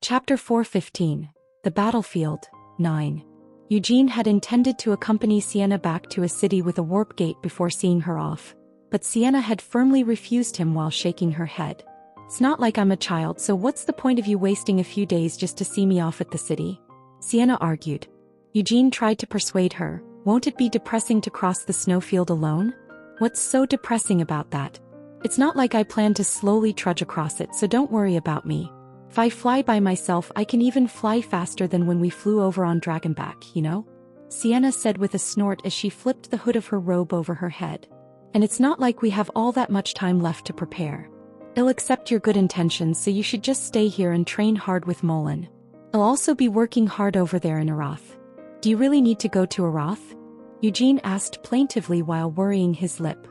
Chapter 415. The Battlefield. 9. Eugene had intended to accompany Sienna back to a city with a warp gate before seeing her off. But Sienna had firmly refused him while shaking her head. "It's not like I'm a child, so what's the point of you wasting a few days just to see me off at the city?" Sienna argued. Eugene tried to persuade her. "Won't it be depressing to cross the snowfield alone?" "What's so depressing about that? It's not like I plan to slowly trudge across it, so don't worry about me. If I fly by myself, I can even fly faster than when we flew over on Dragonback, you know?" Sienna said with a snort as she flipped the hood of her robe over her head. "And it's not like we have all that much time left to prepare. I'll accept your good intentions, so you should just stay here and train hard with Molan. I'll also be working hard over there in Arath." "Do you really need to go to Arath?" Eugene asked plaintively while worrying his lip.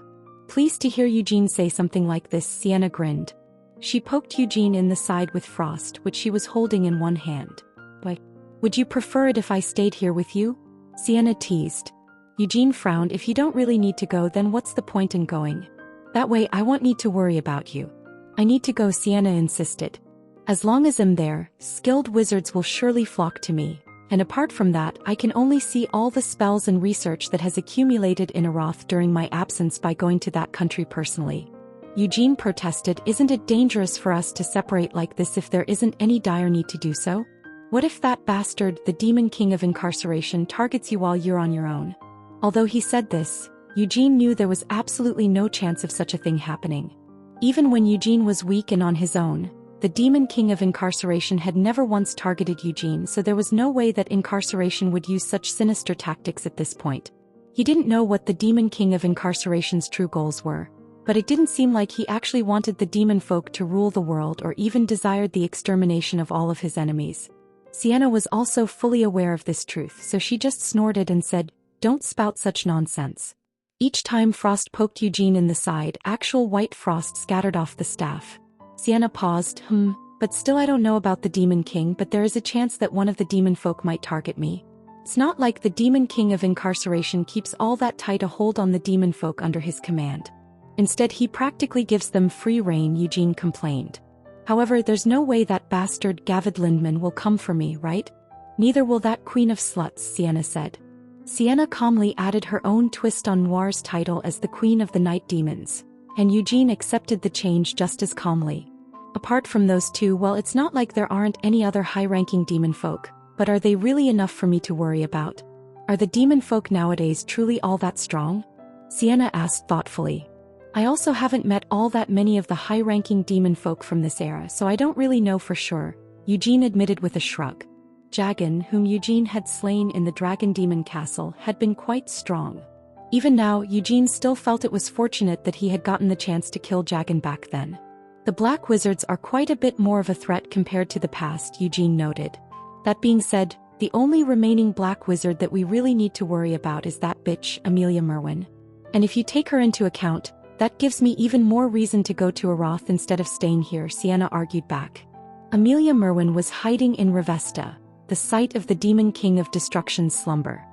Pleased to hear Eugene say something like this, Sienna grinned. She poked Eugene in the side with Frost, which she was holding in one hand. "Why, would you prefer it if I stayed here with you?" Sienna teased. Eugene frowned. "If you don't really need to go, then what's the point in going? That way I won't need to worry about you." "I need to go," Sienna insisted. "As long as I'm there, skilled wizards will surely flock to me. And apart from that, I can only see all the spells and research that has accumulated in Arath during my absence by going to that country personally." Eugene protested. "Isn't it dangerous for us to separate like this if there isn't any dire need to do so? What if that bastard, the Demon King of Incarceration, targets you while you're on your own?" Although he said this, Eugene knew there was absolutely no chance of such a thing happening. Even when Eugene was weak and on his own, the Demon King of Incarceration had never once targeted Eugene, so there was no way that Incarceration would use such sinister tactics at this point. He didn't know what the Demon King of Incarceration's true goals were, but it didn't seem like he actually wanted the demon folk to rule the world or even desired the extermination of all of his enemies. Sienna was also fully aware of this truth, so she just snorted and said, "Don't spout such nonsense." Each time Frost poked Eugene in the side, actual white frost scattered off the staff. Sienna paused. But still I don't know about the Demon King, but there is a chance that one of the demon folk might target me. It's not like the Demon King of Incarceration keeps all that tight a hold on the demon folk under his command. Instead, he practically gives them free rein," Eugene complained. "However, there's no way that bastard Gavid Lindman will come for me, right?" "Neither will that Queen of Sluts," Sienna said. Sienna calmly added her own twist on Noir's title as the Queen of the Night Demons, and Eugene accepted the change just as calmly. "Apart from those two, well, it's not like there aren't any other high-ranking demon folk, but are they really enough for me to worry about? Are the demon folk nowadays truly all that strong?" Sienna asked thoughtfully. "I also haven't met all that many of the high-ranking demon folk from this era, so I don't really know for sure," Eugene admitted with a shrug. Jagan, whom Eugene had slain in the Dragon Demon Castle, had been quite strong. Even now, Eugene still felt it was fortunate that he had gotten the chance to kill Jagan back then. "The Black Wizards are quite a bit more of a threat compared to the past," Eugene noted. "That being said, the only remaining Black Wizard that we really need to worry about is that bitch, Amelia Merwin. And if you take her into account, that gives me even more reason to go to Arath instead of staying here," Sienna argued back. Amelia Merwin was hiding in Revesta, the site of the Demon King of Destruction's slumber.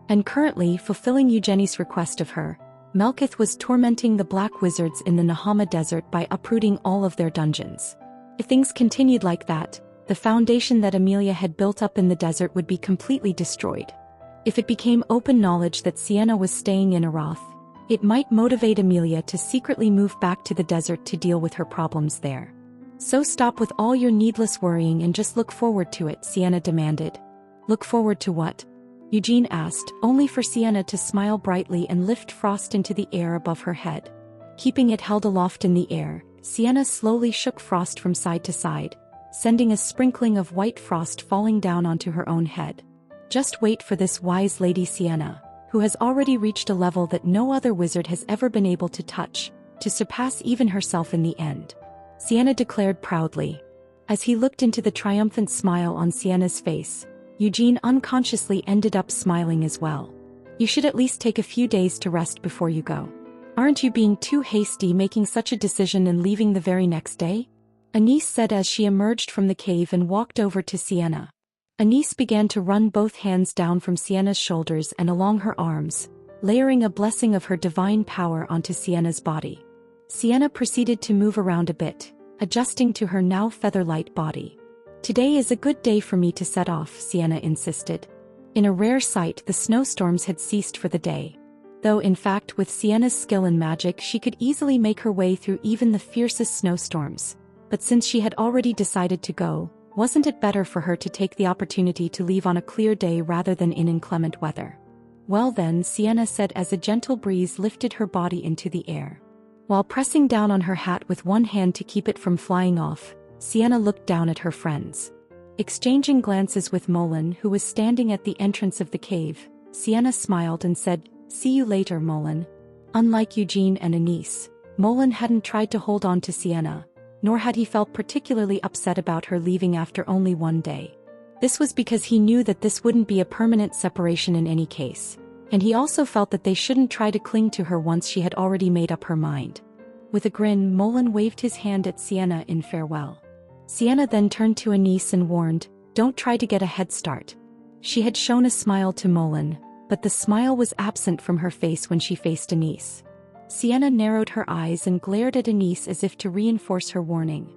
And currently, fulfilling Eugenie's request of her, Melkith was tormenting the Black Wizards in the Nahama Desert by uprooting all of their dungeons. If things continued like that, the foundation that Amelia had built up in the desert would be completely destroyed. If it became open knowledge that Sienna was staying in Arath, it might motivate Amelia to secretly move back to the desert to deal with her problems there. "So stop with all your needless worrying and just look forward to it," Sienna demanded. "Look forward to what?" Eugene asked, only for Sienna to smile brightly and lift Frost into the air above her head. Keeping it held aloft in the air, Sienna slowly shook Frost from side to side, sending a sprinkling of white frost falling down onto her own head. "Just wait for this wise lady Sienna, who has already reached a level that no other wizard has ever been able to touch, to surpass even herself in the end," Sienna declared proudly. As he looked into the triumphant smile on Sienna's face, Eugene unconsciously ended up smiling as well. "You should at least take a few days to rest before you go. Aren't you being too hasty making such a decision and leaving the very next day?" Anise said as she emerged from the cave and walked over to Sienna. Anise began to run both hands down from Sienna's shoulders and along her arms, layering a blessing of her divine power onto Sienna's body. Sienna proceeded to move around a bit, adjusting to her now feather-light body. Today is a good day for me to set off, Sienna insisted. In a rare sight, the snowstorms had ceased for the day. Though in fact with Sienna's skill in magic she could easily make her way through even the fiercest snowstorms. But since she had already decided to go, wasn't it better for her to take the opportunity to leave on a clear day rather than in inclement weather? Well then, Sienna said as a gentle breeze lifted her body into the air. While pressing down on her hat with one hand to keep it from flying off, Sienna looked down at her friends. Exchanging glances with Molen, who was standing at the entrance of the cave, Sienna smiled and said, "See you later, Molen." Unlike Eugene and Anise, Molen hadn't tried to hold on to Sienna, nor had he felt particularly upset about her leaving after only one day. This was because he knew that this wouldn't be a permanent separation in any case, and he also felt that they shouldn't try to cling to her once she had already made up her mind. With a grin, Molen waved his hand at Sienna in farewell. Sienna then turned to Anise and warned, "Don't try to get a head start." She had shown a smile to Molen, but the smile was absent from her face when she faced Anise. Sienna narrowed her eyes and glared at Anise as if to reinforce her warning.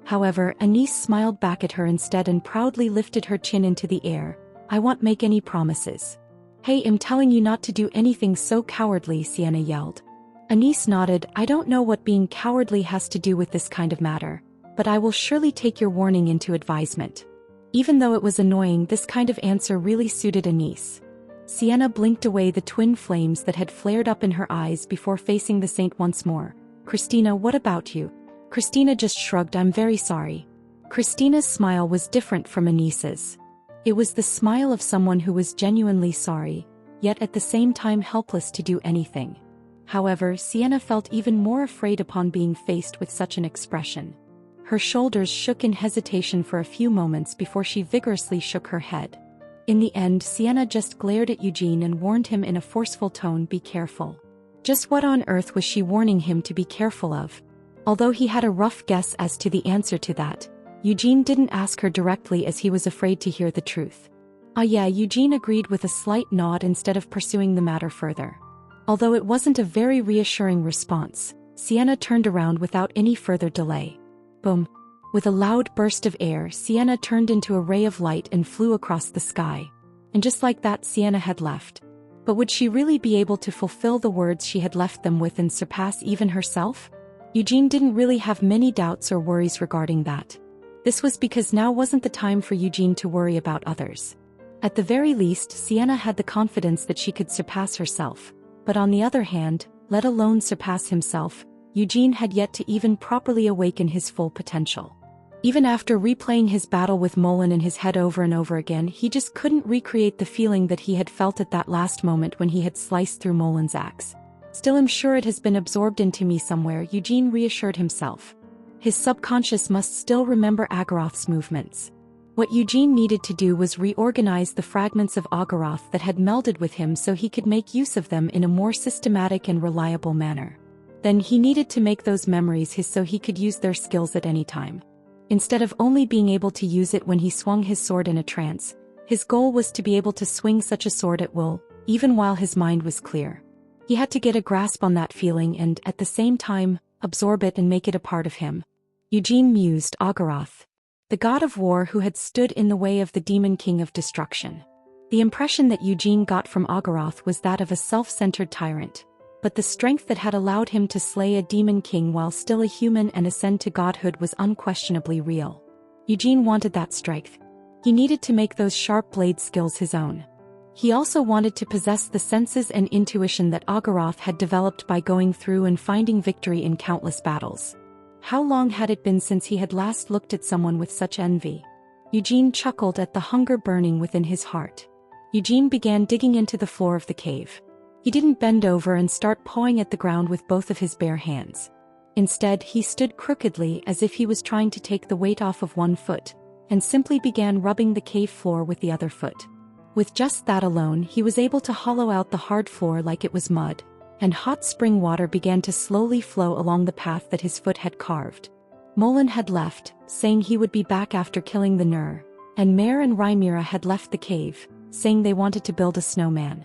However, Anise smiled back at her instead and proudly lifted her chin into the air. "I won't make any promises." "Hey, I'm telling you not to do anything so cowardly," Sienna yelled. Anise nodded. "I don't know what being cowardly has to do with this kind of matter, but I will surely take your warning into advisement." Even though it was annoying, this kind of answer really suited Anise. Sienna blinked away the twin flames that had flared up in her eyes before facing the saint once more. "Christina, what about you?" Christina just shrugged. "I'm very sorry." Christina's smile was different from Anise's. It was the smile of someone who was genuinely sorry, yet at the same time helpless to do anything. However, Sienna felt even more afraid upon being faced with such an expression. Her shoulders shook in hesitation for a few moments before she vigorously shook her head. In the end, Sienna just glared at Eugene and warned him in a forceful tone, "Be careful." Just what on earth was she warning him to be careful of? Although he had a rough guess as to the answer to that, Eugene didn't ask her directly as he was afraid to hear the truth. "Ah yeah," Eugene agreed with a slight nod instead of pursuing the matter further. Although it wasn't a very reassuring response, Sienna turned around without any further delay. Boom! With a loud burst of air, Sienna turned into a ray of light and flew across the sky. And just like that, Sienna had left. But would she really be able to fulfill the words she had left them with and surpass even herself? Eugene didn't really have many doubts or worries regarding that. This was because now wasn't the time for Eugene to worry about others. At the very least, Sienna had the confidence that she could surpass herself. But on the other hand, let alone surpass himself, Eugene had yet to even properly awaken his full potential. Even after replaying his battle with Molen in his head over and over again, he just couldn't recreate the feeling that he had felt at that last moment when he had sliced through Molen's axe. "Still, I'm sure it has been absorbed into me somewhere," Eugene reassured himself. His subconscious must still remember Agaroth's movements. What Eugene needed to do was reorganize the fragments of Agaroth that had melded with him so he could make use of them in a more systematic and reliable manner. Then he needed to make those memories his so he could use their skills at any time. Instead of only being able to use it when he swung his sword in a trance, his goal was to be able to swing such a sword at will, even while his mind was clear. He had to get a grasp on that feeling and, at the same time, absorb it and make it a part of him. Eugene mused, Agaroth, the god of war who had stood in the way of the demon king of destruction. The impression that Eugene got from Agaroth was that of a self-centered tyrant. But the strength that had allowed him to slay a demon king while still a human and ascend to godhood was unquestionably real. Eugene wanted that strength. He needed to make those sharp blade skills his own. He also wanted to possess the senses and intuition that Agaroth had developed by going through and finding victory in countless battles. How long had it been since he had last looked at someone with such envy? Eugene chuckled at the hunger burning within his heart. Eugene began digging into the floor of the cave. He didn't bend over and start pawing at the ground with both of his bare hands. Instead, he stood crookedly as if he was trying to take the weight off of one foot, and simply began rubbing the cave floor with the other foot. With just that alone, he was able to hollow out the hard floor like it was mud, and hot spring water began to slowly flow along the path that his foot had carved. Molen had left, saying he would be back after killing the Nur, and Mare and Rymira had left the cave, saying they wanted to build a snowman.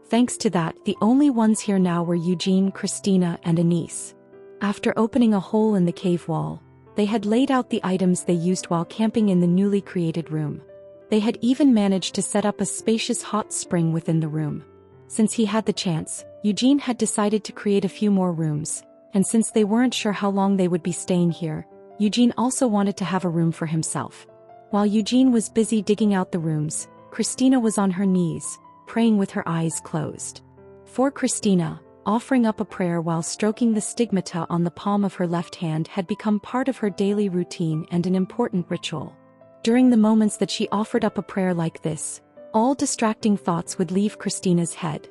Thanks to that, the only ones here now were Eugene, Christina, and Anise. After opening a hole in the cave wall, They had laid out the items they used while camping in the newly created room. They had even managed to set up a spacious hot spring within the room. Since he had the chance, Eugene had decided to create a few more rooms, and since they weren't sure how long they would be staying here, Eugene also wanted to have a room for himself. While Eugene was busy digging out the rooms, Christina was on her knees, praying with her eyes closed. For Christina, offering up a prayer while stroking the stigmata on the palm of her left hand had become part of her daily routine and an important ritual. During the moments that she offered up a prayer like this, all distracting thoughts would leave Christina's head.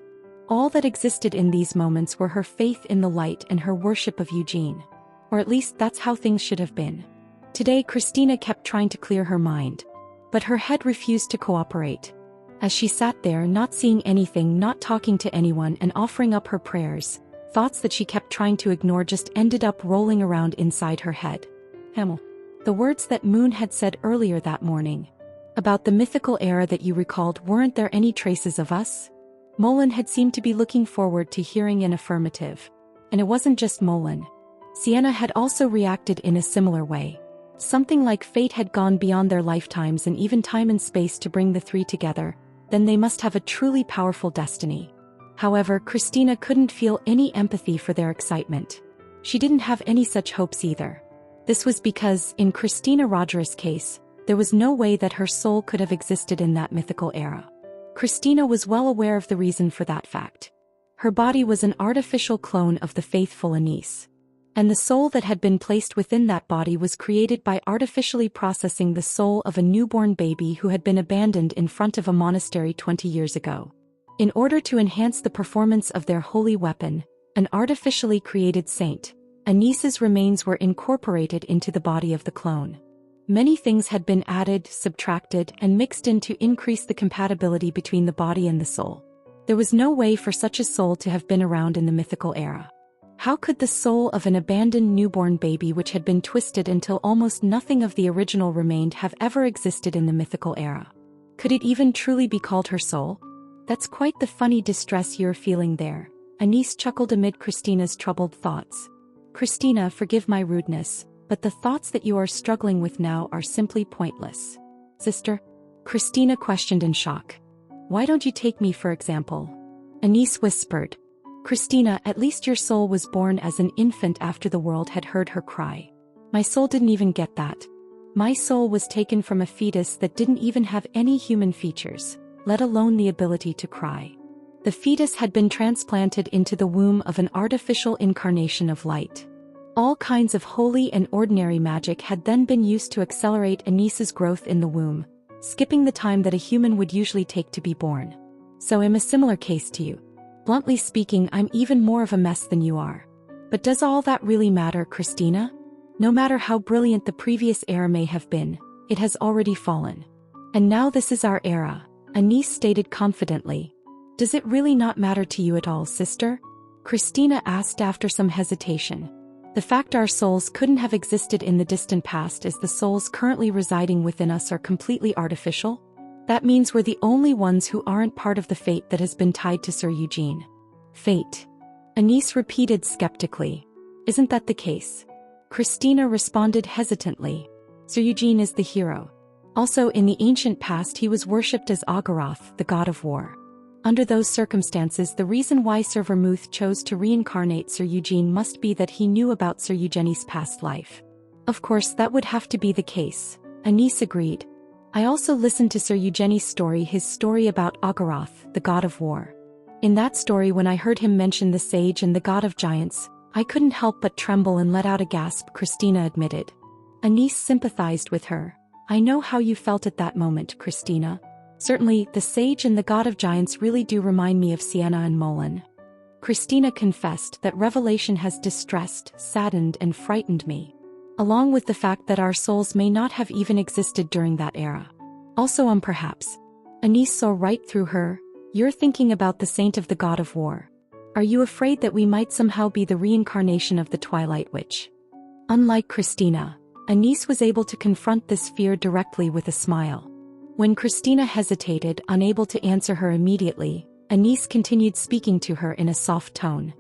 All that existed in these moments were her faith in the light and her worship of Eugene. Or at least that's how things should have been. Today Christina kept trying to clear her mind, but her head refused to cooperate. As she sat there not seeing anything, not talking to anyone and offering up her prayers, thoughts that she kept trying to ignore just ended up rolling around inside her head. Hamel. The words that Moon had said earlier that morning. About the mythical era that you recalled, weren't there any traces of us? Molen had seemed to be looking forward to hearing an affirmative. And it wasn't just Molen. Sienna had also reacted in a similar way. Something like fate had gone beyond their lifetimes and even time and space to bring the three together. Then they must have a truly powerful destiny. However, Christina couldn't feel any empathy for their excitement. She didn't have any such hopes either. This was because, in Christina Roger's case, there was no way that her soul could have existed in that mythical era. Christina was well aware of the reason for that fact. Her body was an artificial clone of the faithful Anise. And the soul that had been placed within that body was created by artificially processing the soul of a newborn baby who had been abandoned in front of a monastery 20 years ago. In order to enhance the performance of their holy weapon, an artificially created saint, Anise's remains were incorporated into the body of the clone. Many things had been added, subtracted, and mixed in to increase the compatibility between the body and the soul. There was no way for such a soul to have been around in the mythical era. How could the soul of an abandoned newborn baby which had been twisted until almost nothing of the original remained have ever existed in the mythical era? Could it even truly be called her soul? That's quite the funny distress you're feeling there. Anise chuckled amid Christina's troubled thoughts. Christina, forgive my rudeness, but the thoughts that you are struggling with now are simply pointless. Sister? Christina questioned in shock. Why don't you take me for example? Anise whispered. Christina, at least your soul was born as an infant after the world had heard her cry. My soul didn't even get that. My soul was taken from a fetus that didn't even have any human features, let alone the ability to cry. The fetus had been transplanted into the womb of an artificial incarnation of light. All kinds of holy and ordinary magic had then been used to accelerate Anise's growth in the womb, skipping the time that a human would usually take to be born. So I'm a similar case to you. Bluntly speaking, I'm even more of a mess than you are. But does all that really matter, Christina? No matter how brilliant the previous era may have been, it has already fallen. And now this is our era, Anise stated confidently. Does it really not matter to you at all, sister? Christina asked after some hesitation. The fact our souls couldn't have existed in the distant past as the souls currently residing within us are completely artificial? That means we're the only ones who aren't part of the fate that has been tied to Sir Eugene. Fate? Anise repeated skeptically. Isn't that the case? Christina responded hesitantly. Sir Eugene is the hero. Also, in the ancient past he was worshipped as Agaroth, the god of war. Under those circumstances, the reason why Sir Vermouth chose to reincarnate Sir Eugene must be that he knew about Sir Eugenie's past life. Of course, that would have to be the case, Anise agreed. I also listened to Sir Eugenie's story, his story about Agaroth, the god of war. In that story, when I heard him mention the sage and the god of giants, I couldn't help but tremble and let out a gasp, Christina admitted. Anise sympathized with her. I know how you felt at that moment, Christina. Certainly, the sage and the god of giants really do remind me of Sienna and Molen. Christina confessed that revelation has distressed, saddened, and frightened me. Along with the fact that our souls may not have even existed during that era. Also, perhaps. Anise saw right through her. You're thinking about the saint of the god of war. Are you afraid that we might somehow be the reincarnation of the Twilight Witch? Unlike Christina, Anise was able to confront this fear directly with a smile. When Christina hesitated, unable to answer her immediately, Anise continued speaking to her in a soft tone.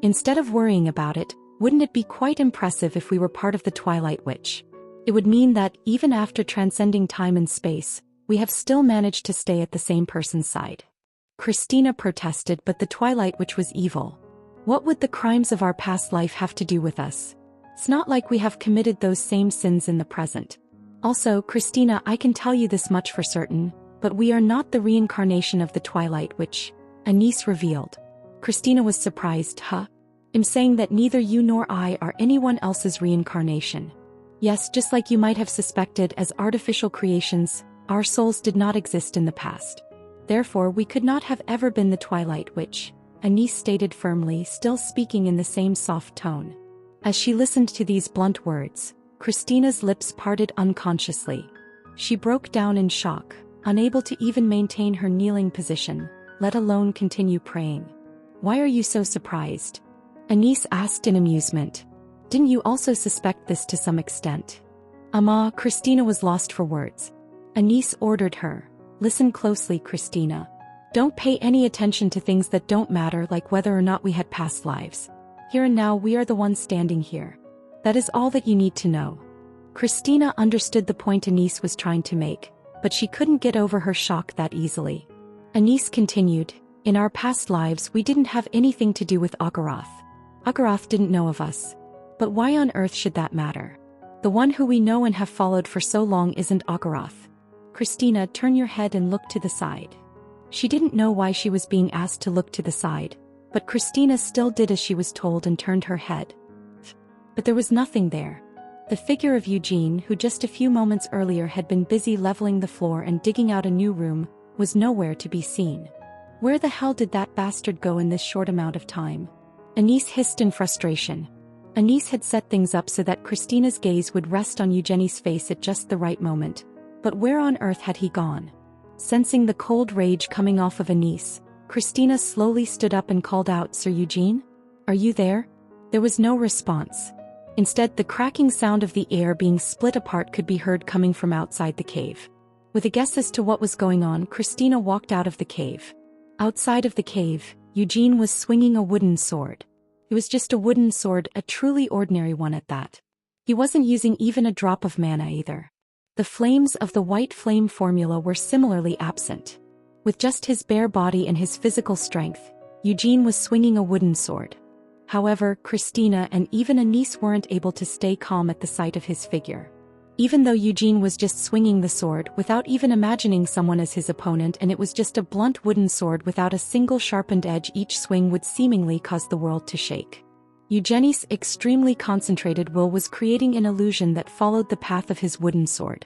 Instead of worrying about it, Wouldn't it be quite impressive if we were part of the Twilight Witch? It would mean that, even after transcending time and space, we have still managed to stay at the same person's side. Christina protested, but the Twilight Witch was evil. What would the crimes of our past life have to do with us? It's not like we have committed those same sins in the present. Also, Christina, I can tell you this much for certain, but we are not the reincarnation of the Twilight Witch, Anise revealed. Christina was surprised. Huh? I'm saying that neither you nor I are anyone else's reincarnation. Yes, just like you might have suspected, as artificial creations, our souls did not exist in the past. Therefore, we could not have ever been the Twilight Witch, Anise stated firmly, still speaking in the same soft tone. As she listened to these blunt words, Christina's lips parted unconsciously. She broke down in shock, unable to even maintain her kneeling position, let alone continue praying. Why are you so surprised? Anise asked in amusement. Didn't you also suspect this to some extent? Christina was lost for words. Anise ordered her. Listen closely, Christina. Don't pay any attention to things that don't matter, like whether or not we had past lives. Here and now we are the ones standing here. That is all that you need to know. Christina understood the point Anise was trying to make, but she couldn't get over her shock that easily. Anise continued, in our past lives we didn't have anything to do with Agaroth. Agaroth didn't know of us. But why on earth should that matter? The one who we know and have followed for so long isn't Agaroth. Christina, turn your head and look to the side. She didn't know why she was being asked to look to the side, but Christina still did as she was told and turned her head. But there was nothing there. The figure of Eugene, who just a few moments earlier had been busy leveling the floor and digging out a new room, was nowhere to be seen. Where the hell did that bastard go in this short amount of time? Anise hissed in frustration. Anise had set things up so that Christina's gaze would rest on Eugenie's face at just the right moment. But where on earth had he gone? Sensing the cold rage coming off of Anise, Christina slowly stood up and called out, Sir Eugene? Are you there? There was no response. Instead, the cracking sound of the air being split apart could be heard coming from outside the cave. With a guess as to what was going on, Christina walked out of the cave. Outside of the cave, Eugene was swinging a wooden sword. It was just a wooden sword, a truly ordinary one at that. He wasn't using even a drop of mana either. The flames of the white flame formula were similarly absent. With just his bare body and his physical strength, Eugene was swinging a wooden sword. However, Christina and even Anise weren't able to stay calm at the sight of his figure. Even though Eugene was just swinging the sword without even imagining someone as his opponent, and it was just a blunt wooden sword without a single sharpened edge, each swing would seemingly cause the world to shake. Eugenie's extremely concentrated will was creating an illusion that followed the path of his wooden sword.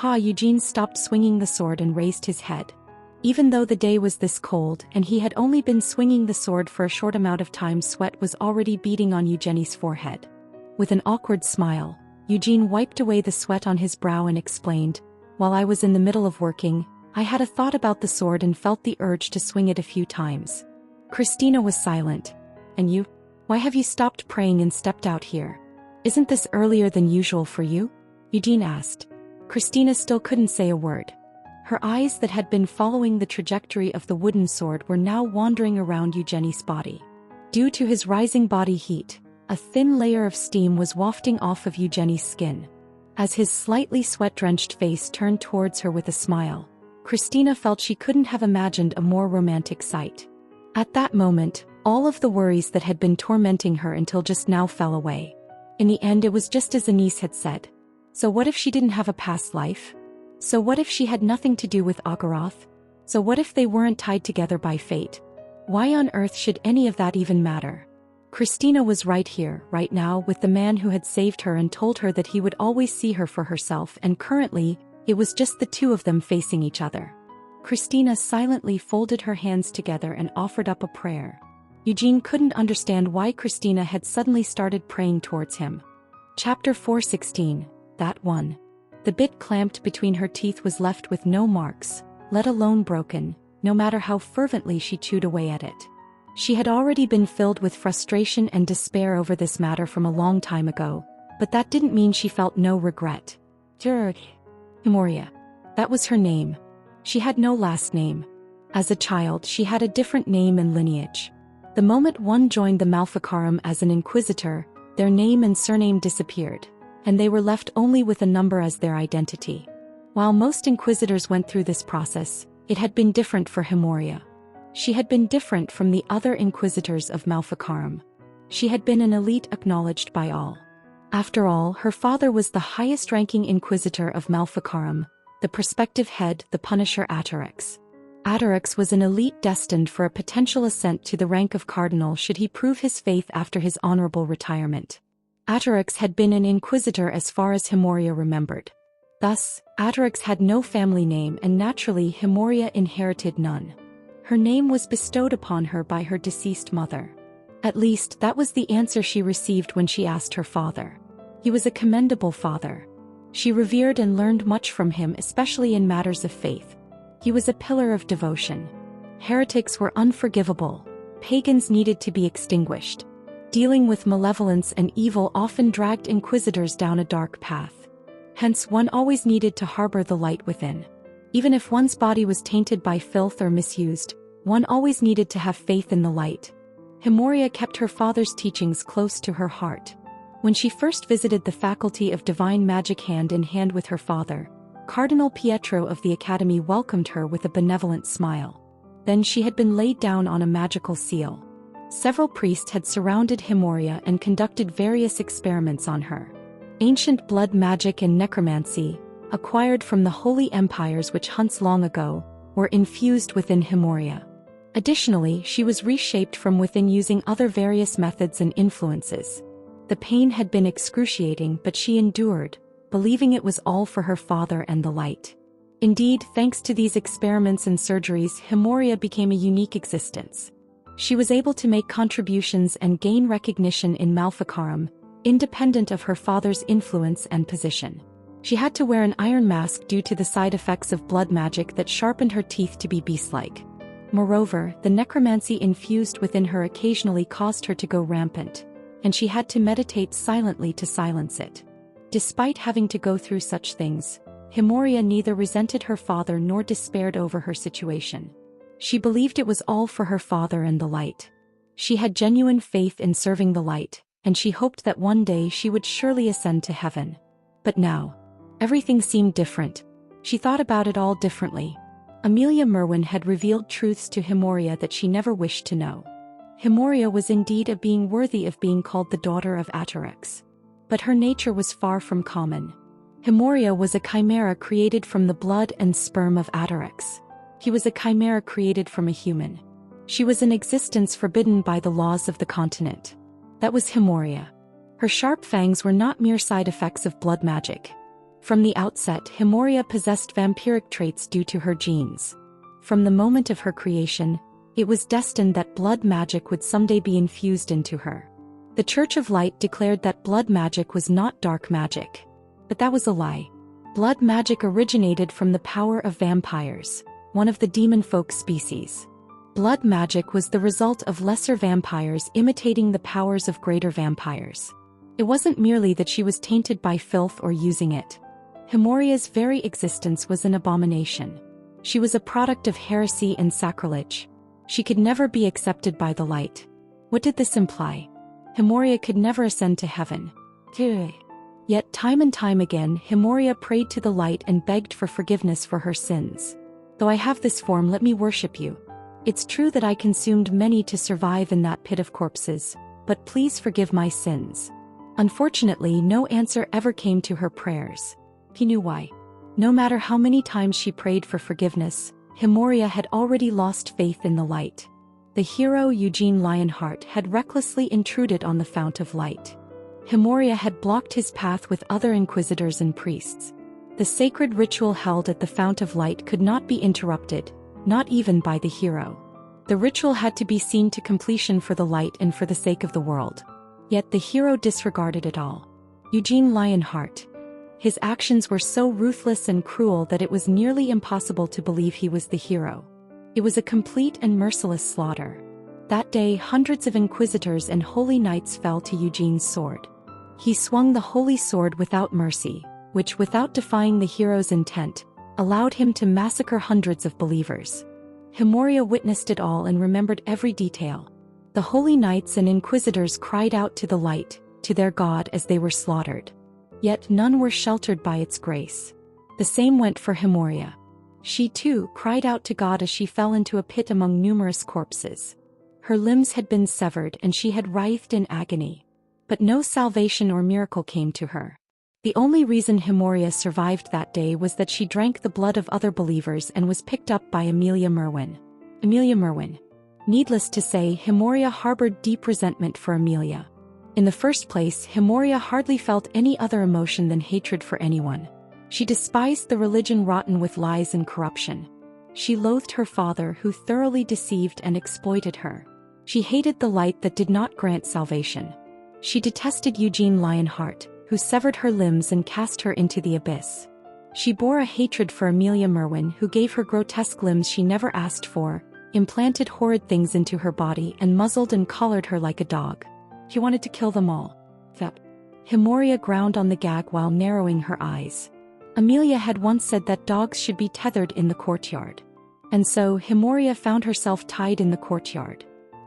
Eugene stopped swinging the sword and raised his head. Even though the day was this cold and he had only been swinging the sword for a short amount of time, sweat was already beading on Eugenie's forehead. With an awkward smile, Eugene wiped away the sweat on his brow and explained, while I was in the middle of working, I had a thought about the sword and felt the urge to swing it a few times. Christina was silent. And you? Why have you stopped praying and stepped out here? Isn't this earlier than usual for you? Eugene asked. Christina still couldn't say a word. Her eyes that had been following the trajectory of the wooden sword were now wandering around Eugenie's body. Due to his rising body heat, a thin layer of steam was wafting off of Eugenie's skin. As his slightly sweat-drenched face turned towards her with a smile, Christina felt she couldn't have imagined a more romantic sight. At that moment, all of the worries that had been tormenting her until just now fell away. In the end, it was just as Anise had said. So what if she didn't have a past life? So what if she had nothing to do with Agaroth? So what if they weren't tied together by fate? Why on earth should any of that even matter? Christina was right here, right now, with the man who had saved her and told her that he would always see her for herself, and currently, it was just the two of them facing each other. Christina silently folded her hands together and offered up a prayer. Eugene couldn't understand why Christina had suddenly started praying towards him. Chapter 4:16, that one. The bit clamped between her teeth was left with no marks, let alone broken, no matter how fervently she chewed away at it. She had already been filled with frustration and despair over this matter from a long time ago, but that didn't mean she felt no regret. Moria. That was her name. She had no last name. As a child, she had a different name and lineage. The moment one joined the Malficarum as an inquisitor, Their name and surname disappeared, and they were left only with a number as their identity. While most inquisitors went through this process, it had been different for Himoria. She had been different from the other inquisitors of Malfakarum. She had been an elite acknowledged by all. After all, her father was the highest-ranking inquisitor of Malfakarum, the prospective head, the Punisher Atarax. Atarax was an elite destined for a potential ascent to the rank of cardinal should he prove his faith after his honorable retirement. Atarax had been an inquisitor as far as Himoria remembered. Thus, Atarax had no family name and naturally Himoria inherited none. Her name was bestowed upon her by her deceased mother. At least that was the answer she received when she asked her father. He was a commendable father. She revered and learned much from him, especially in matters of faith. He was a pillar of devotion. Heretics were unforgivable. Pagans needed to be extinguished. Dealing with malevolence and evil often dragged inquisitors down a dark path. Hence, one always needed to harbor the light within. Even if one's body was tainted by filth or misused, one always needed to have faith in the light. Himoria kept her father's teachings close to her heart. When she first visited the faculty of divine magic hand in hand with her father, Cardinal Pietro of the Academy welcomed her with a benevolent smile. Then she had been laid down on a magical seal. Several priests had surrounded Himoria and conducted various experiments on her. Ancient blood magic and necromancy, acquired from the holy empires which hunts long ago, were infused within Himoria. Additionally, she was reshaped from within using other various methods and influences. The pain had been excruciating, but she endured, believing it was all for her father and the light. Indeed, thanks to these experiments and surgeries, Himoria became a unique existence. She was able to make contributions and gain recognition in Malfakarum, independent of her father's influence and position. She had to wear an iron mask due to the side effects of blood magic that sharpened her teeth to be beast-like. Moreover, the necromancy infused within her occasionally caused her to go rampant, and she had to meditate silently to silence it. Despite having to go through such things, Himoria neither resented her father nor despaired over her situation. She believed it was all for her father and the light. She had genuine faith in serving the light, and she hoped that one day she would surely ascend to heaven. But now, everything seemed different. She thought about it all differently. Amelia Merwin had revealed truths to Himoria that she never wished to know. Himoria was indeed a being worthy of being called the daughter of Atarax. But her nature was far from common. Himoria was a chimera created from the blood and sperm of Atarax. He was a chimera created from a human. She was an existence forbidden by the laws of the continent. That was Himoria. Her sharp fangs were not mere side effects of blood magic. From the outset, Himoria possessed vampiric traits due to her genes. From the moment of her creation, it was destined that blood magic would someday be infused into her. The Church of Light declared that blood magic was not dark magic. But that was a lie. Blood magic originated from the power of vampires, one of the demon folk species. Blood magic was the result of lesser vampires imitating the powers of greater vampires. It wasn't merely that she was tainted by filth or using it. Himoria's very existence was an abomination. She was a product of heresy and sacrilege. She could never be accepted by the light. What did this imply? Himoria could never ascend to heaven. Yet time and time again, Himoria prayed to the light and begged for forgiveness for her sins. Though I have this form, let me worship you. It's true that I consumed many to survive in that pit of corpses, but please forgive my sins. Unfortunately, no answer ever came to her prayers. He knew why. No matter how many times she prayed for forgiveness, Himoria had already lost faith in the light. The hero Eugene Lionheart had recklessly intruded on the Fount of Light. Himoria had blocked his path with other inquisitors and priests. The sacred ritual held at the Fount of Light could not be interrupted, not even by the hero. The ritual had to be seen to completion for the light and for the sake of the world. Yet the hero disregarded it all. Eugene Lionheart. His actions were so ruthless and cruel that it was nearly impossible to believe he was the hero. It was a complete and merciless slaughter. That day, hundreds of inquisitors and holy knights fell to Eugene's sword. He swung the holy sword without mercy, which, without defying the hero's intent, allowed him to massacre hundreds of believers. Himoria witnessed it all and remembered every detail. The holy knights and inquisitors cried out to the light, to their god as they were slaughtered. Yet none were sheltered by its grace. The same went for Hemoria. She too cried out to God as she fell into a pit among numerous corpses. Her limbs had been severed and she had writhed in agony. But no salvation or miracle came to her. The only reason Hemoria survived that day was that she drank the blood of other believers and was picked up by Amelia Merwin. Needless to say, Hemoria harbored deep resentment for Amelia. In the first place, Hemoria hardly felt any other emotion than hatred for anyone. She despised the religion rotten with lies and corruption. She loathed her father, who thoroughly deceived and exploited her. She hated the light that did not grant salvation. She detested Eugene Lionheart, who severed her limbs and cast her into the abyss. She bore a hatred for Amelia Merwin, who gave her grotesque limbs she never asked for, implanted horrid things into her body, and muzzled and collared her like a dog. She wanted to kill them all. Hemoria ground on the gag while narrowing her eyes. Amelia had once said that dogs should be tethered in the courtyard. And so Hemoria found herself tied in the courtyard.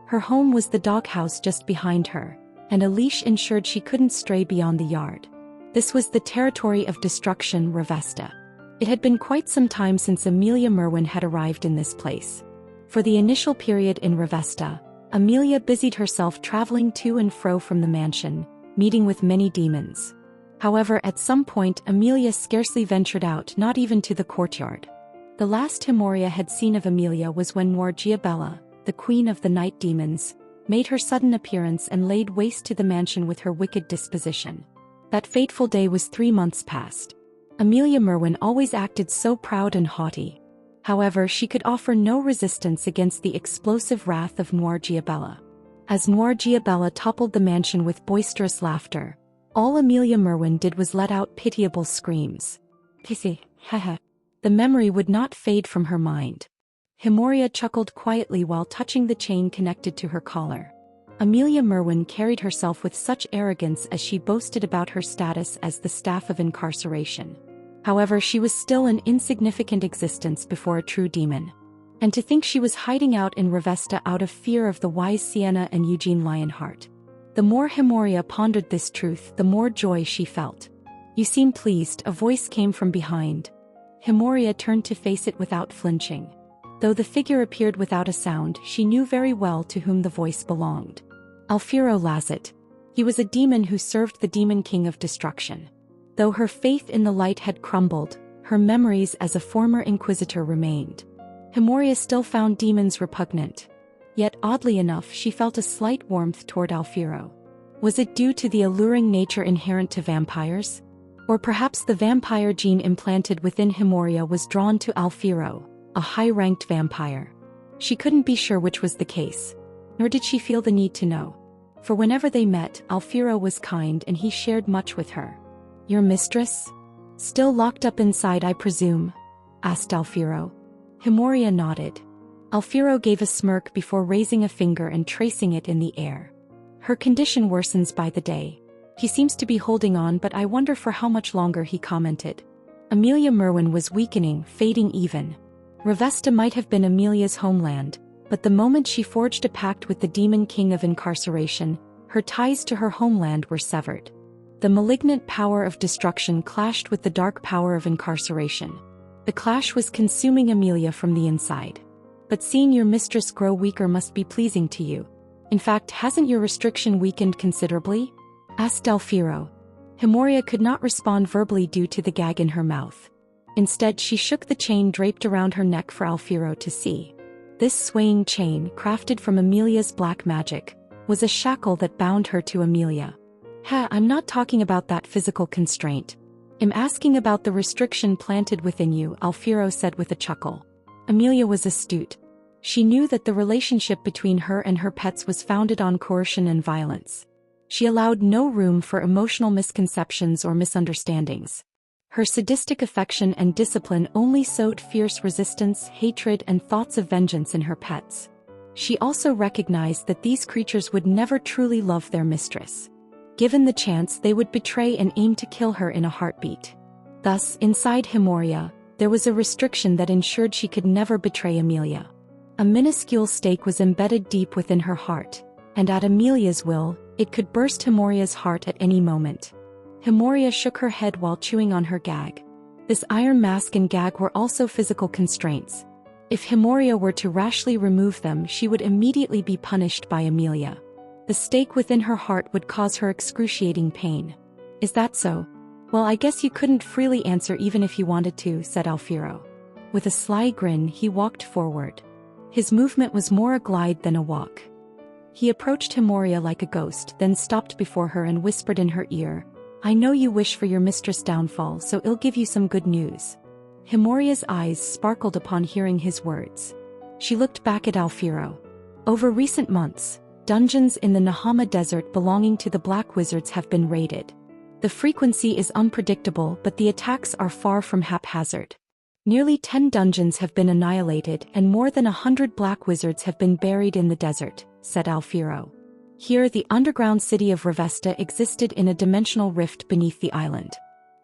Her home was the doghouse just behind her, and a leash ensured she couldn't stray beyond the yard. This was the territory of destruction, Revesta. It had been quite some time since Amelia Merwin had arrived in this place. For the initial period in Revesta, Amelia busied herself traveling to and fro from the mansion, meeting with many demons. However, at some point Amelia scarcely ventured out, not even to the courtyard. The last Hemoria had seen of Amelia was when Noir Giabella, the queen of the night demons, made her sudden appearance and laid waste to the mansion with her wicked disposition. That fateful day was 3 months past. Amelia Merwin always acted so proud and haughty. However, she could offer no resistance against the explosive wrath of Noir Giabella. As Noir Giabella toppled the mansion with boisterous laughter, all Amelia Merwin did was let out pitiable screams. Pissy, haha. The memory would not fade from her mind. Hemoria chuckled quietly while touching the chain connected to her collar. Amelia Merwin carried herself with such arrogance as she boasted about her status as the staff of incarceration. However, she was still an insignificant existence before a true demon. And to think she was hiding out in Revesta out of fear of the wise Sienna and Eugene Lionheart. The more Hemoria pondered this truth, the more joy she felt. "You seem pleased," a voice came from behind. Hemoria turned to face it without flinching. Though the figure appeared without a sound, she knew very well to whom the voice belonged. Alfiro Lazet. He was a demon who served the demon king of destruction. Though her faith in the light had crumbled, her memories as a former inquisitor remained. Hemoria still found demons repugnant. Yet oddly enough, she felt a slight warmth toward Alfiro. Was it due to the alluring nature inherent to vampires? Or perhaps the vampire gene implanted within Hemoria was drawn to Alfiro, a high-ranked vampire. She couldn't be sure which was the case, nor did she feel the need to know. For whenever they met, Alfiro was kind and he shared much with her. "Your mistress? Still locked up inside, I presume?" asked Alfiro. Hemoria nodded. Alfiro gave a smirk before raising a finger and tracing it in the air. "Her condition worsens by the day. He seems to be holding on, but I wonder for how much longer," he commented. Amelia Merwin was weakening, fading even. Revesta might have been Amelia's homeland, but the moment she forged a pact with the demon king of incarceration, her ties to her homeland were severed. The malignant power of destruction clashed with the dark power of incarceration. The clash was consuming Amelia from the inside. "But seeing your mistress grow weaker must be pleasing to you. In fact, hasn't your restriction weakened considerably?" asked Alfiro. Hemoria could not respond verbally due to the gag in her mouth. Instead, she shook the chain draped around her neck for Alfiro to see. This swaying chain, crafted from Amelia's black magic, was a shackle that bound her to Amelia. "I'm not talking about that physical constraint. I'm asking about the restriction planted within you," Alfiro said with a chuckle. Amelia was astute. She knew that the relationship between her and her pets was founded on coercion and violence. She allowed no room for emotional misconceptions or misunderstandings. Her sadistic affection and discipline only sowed fierce resistance, hatred, and thoughts of vengeance in her pets. She also recognized that these creatures would never truly love their mistress. Given the chance, they would betray and aim to kill her in a heartbeat. Thus, inside Hemoria, there was a restriction that ensured she could never betray Amelia. A minuscule stake was embedded deep within her heart, and at Amelia's will, It could burst Himoria's heart at any moment. Himoria shook her head while chewing on her gag. This iron mask and gag were also physical constraints. If Himoria were to rashly remove them, she would immediately be punished by Amelia. The stake within her heart would cause her excruciating pain. Is that so? Well, I guess you couldn't freely answer even if you wanted to, said Alfiro. With a sly grin, he walked forward. His movement was more a glide than a walk. He approached Himoria like a ghost, then stopped before her and whispered in her ear, I know you wish for your mistress' downfall, so I'll give you some good news. Himoria's eyes sparkled upon hearing his words. She looked back at Alfiro. Over recent months, dungeons in the Nahama Desert belonging to the Black Wizards have been raided. The frequency is unpredictable, but the attacks are far from haphazard. Nearly 10 dungeons have been annihilated and more than 100 Black Wizards have been buried in the desert, said Alfiro. Here, the underground city of Revesta existed in a dimensional rift beneath the island.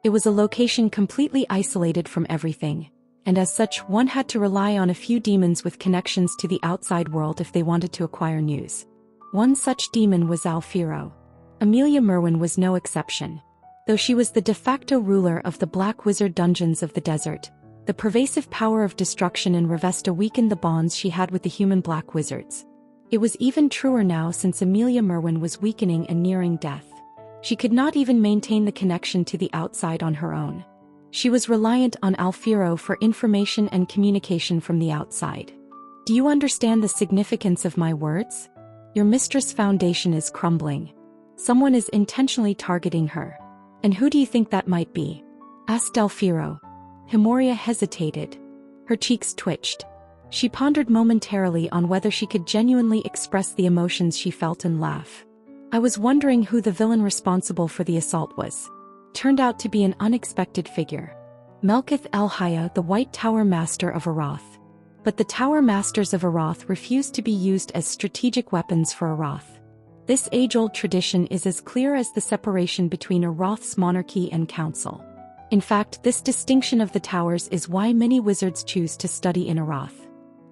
It was a location completely isolated from everything, and as such one had to rely on a few demons with connections to the outside world if they wanted to acquire news. One such demon was Alfiro. Amelia Merwin was no exception. Though she was the de facto ruler of the Black Wizard dungeons of the desert, the pervasive power of destruction in Revesta weakened the bonds she had with the human Black Wizards. It was even truer now since Amelia Merwin was weakening and nearing death. She could not even maintain the connection to the outside on her own. She was reliant on Alfiro for information and communication from the outside. Do you understand the significance of my words? Your mistress' foundation is crumbling. Someone is intentionally targeting her. And who do you think that might be? Asked Alfiro. Himoria hesitated. Her cheeks twitched. She pondered momentarily on whether she could genuinely express the emotions she felt and laugh. I was wondering who the villain responsible for the assault was. Turned out to be an unexpected figure. Melkith El-Haya, the White Tower Master of Arath. But the Tower Masters of Arath refused to be used as strategic weapons for Arath. This age-old tradition is as clear as the separation between Arath's monarchy and council. In fact, this distinction of the towers is why many wizards choose to study in Arath.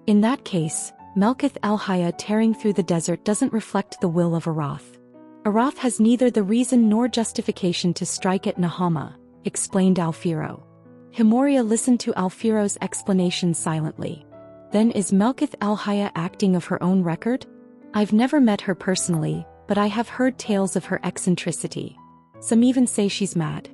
In that case, Melkith El-Haya tearing through the desert doesn't reflect the will of Arath. Arath has neither the reason nor justification to strike at Nahama, explained Alfiro. Himoria listened to Alfiro's explanation silently. Then is Melkith El-Haya acting of her own record? I've never met her personally, but I have heard tales of her eccentricity. Some even say she's mad.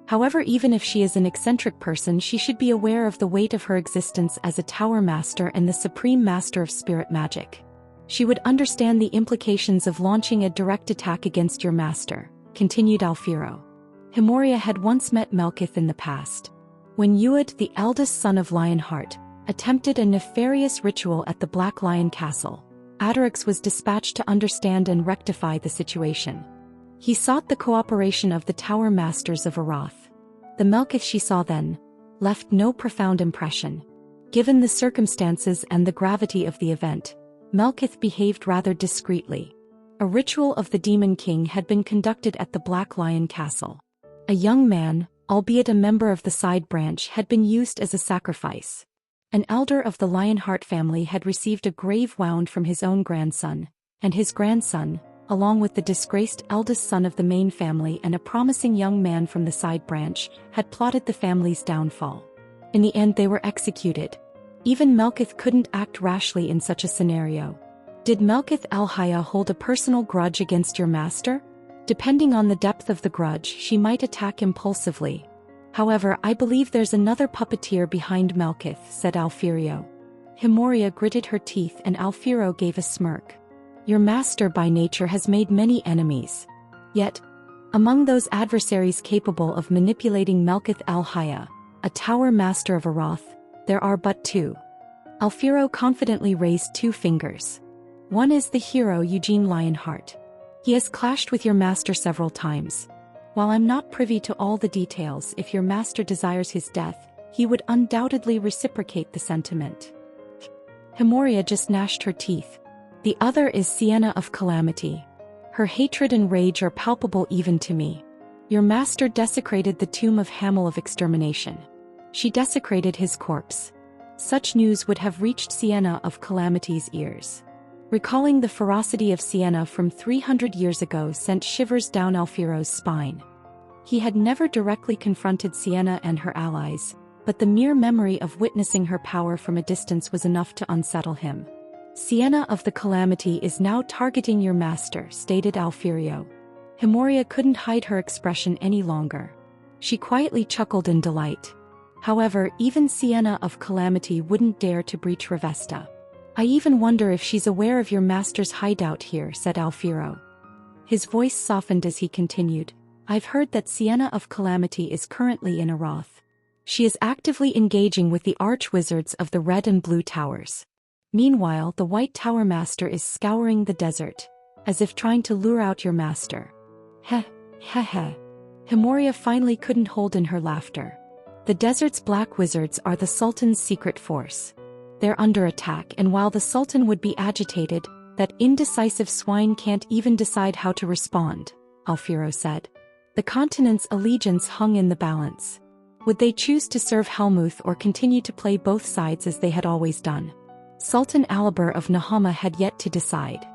However, even if she is an eccentric person, she should be aware of the weight of her existence as a Tower Master and the Supreme Master of Spirit Magic. She would understand the implications of launching a direct attack against your master, continued Alfiro. Himoria had once met Melkith in the past. When Uad, the eldest son of Lionheart, attempted a nefarious ritual at the Black Lion Castle, Adarix was dispatched to understand and rectify the situation. He sought the cooperation of the Tower Masters of Arath. The Melkith she saw then left no profound impression. Given the circumstances and the gravity of the event, Melkith behaved rather discreetly. A ritual of the Demon King had been conducted at the Black Lion Castle. A young man, albeit a member of the side branch, had been used as a sacrifice. An elder of the Lionheart family had received a grave wound from his own grandson, and his grandson, along with the disgraced eldest son of the main family and a promising young man from the side branch, had plotted the family's downfall. In the end they were executed. Even Melkith couldn't act rashly in such a scenario. Did Melkith El-Haya hold a personal grudge against your master? Depending on the depth of the grudge, she might attack impulsively. However, I believe there's another puppeteer behind Melkith, said Alfiro. Himoria gritted her teeth and Alfiro gave a smirk. Your master by nature has made many enemies. Yet, among those adversaries capable of manipulating Melkith El-Haya, a Tower Master of Arath, there are but two. Alfiro confidently raised two fingers. One is the hero Eugene Lionheart. He has clashed with your master several times. While I'm not privy to all the details, if your master desires his death, he would undoubtedly reciprocate the sentiment. Himoria just gnashed her teeth. The other is Sienna of Calamity. Her hatred and rage are palpable even to me. Your master desecrated the tomb of Hamel of Extermination. She desecrated his corpse. Such news would have reached Sienna of Calamity's ears. Recalling the ferocity of Sienna from 300 years ago sent shivers down Alfiro's spine. He had never directly confronted Sienna and her allies, but the mere memory of witnessing her power from a distance was enough to unsettle him. "Sienna of the Calamity is now targeting your master," stated Alfiero. Himoria couldn't hide her expression any longer. She quietly chuckled in delight. However, even Sienna of Calamity wouldn't dare to breach Revesta. "I even wonder if she's aware of your master's hideout here," said Alfiero. His voice softened as he continued. "I've heard that Sienna of Calamity is currently in a wrath. She is actively engaging with the arch-wizards of the Red and Blue Towers. Meanwhile, the White Tower Master is scouring the desert, as if trying to lure out your master." Heh. Himoria finally couldn't hold in her laughter. "The desert's black wizards are the Sultan's secret force. They're under attack, and while the Sultan would be agitated, that indecisive swine can't even decide how to respond," Alfiero said. The continent's allegiance hung in the balance. Would they choose to serve Helmuth or continue to play both sides as they had always done? Sultan Alibur of Nahama had yet to decide.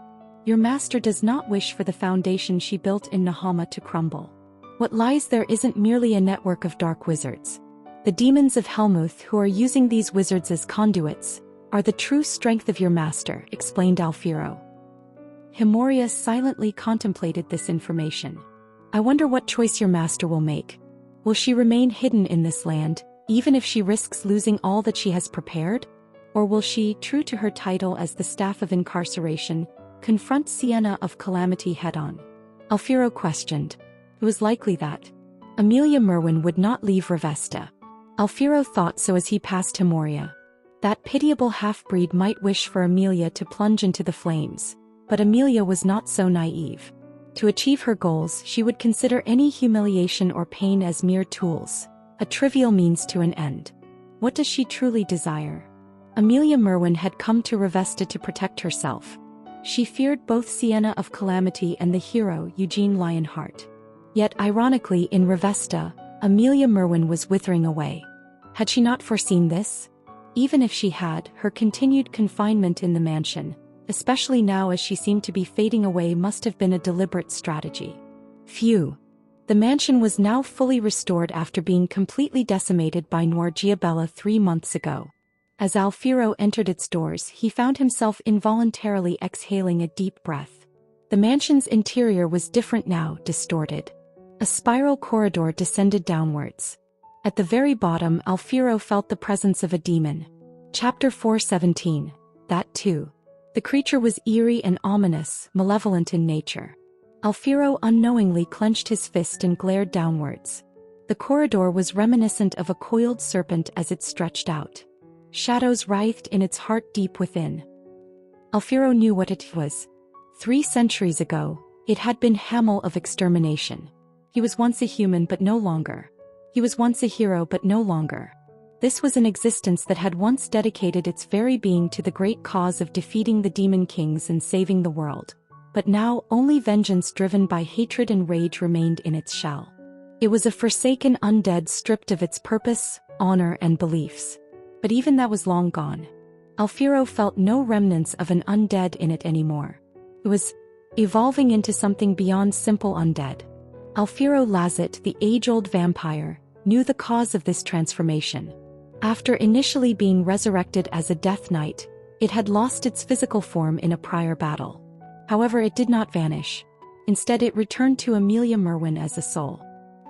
"Your master does not wish for the foundation she built in Nahama to crumble. What lies there isn't merely a network of dark wizards. The demons of Helmuth, who are using these wizards as conduits, are the true strength of your master," explained Alfiero. Himoria silently contemplated this information. "I wonder what choice your master will make. Will she remain hidden in this land, even if she risks losing all that she has prepared? Or will she, true to her title as the Staff of Incarceration, confront Sienna of Calamity head-on?" Alfiero questioned. It was likely that Amelia Merwin would not leave Revesta. Alfiero thought so as he passed Himoria. That pitiable half-breed might wish for Amelia to plunge into the flames, but Amelia was not so naive. To achieve her goals, she would consider any humiliation or pain as mere tools, a trivial means to an end. What does she truly desire? Amelia Merwin had come to Revesta to protect herself. She feared both Sienna of Calamity and the hero Eugene Lionheart. Yet ironically, in Revesta, Amelia Merwin was withering away. Had she not foreseen this? Even if she had, her continued confinement in the mansion, especially now as she seemed to be fading away, must have been a deliberate strategy. Phew. The mansion was now fully restored after being completely decimated by Noir Giabella 3 months ago. As Alfiero entered its doors, he found himself involuntarily exhaling a deep breath. The mansion's interior was different now, distorted. A spiral corridor descended downwards. At the very bottom, Alfiero felt the presence of a demon. Chapter 417. That too. The creature was eerie and ominous, malevolent in nature. Alfiero unknowingly clenched his fist and glared downwards. The corridor was reminiscent of a coiled serpent as it stretched out. Shadows writhed in its heart deep within. Alfiero knew what it was. 3 centuries ago, it had been Hamel of extermination. He was once a human but no longer. He was once a hero but no longer. This was an existence that had once dedicated its very being to the great cause of defeating the demon kings and saving the world. But now only vengeance driven by hatred and rage remained in its shell. It was a forsaken undead stripped of its purpose, honor and beliefs. But even that was long gone. Alfiero felt no remnants of an undead in it anymore. It was evolving into something beyond simple undead. Alfiero Lazet, the age-old vampire, knew the cause of this transformation. After initially being resurrected as a Death Knight, it had lost its physical form in a prior battle. However, it did not vanish. Instead, it returned to Amelia Merwin as a soul.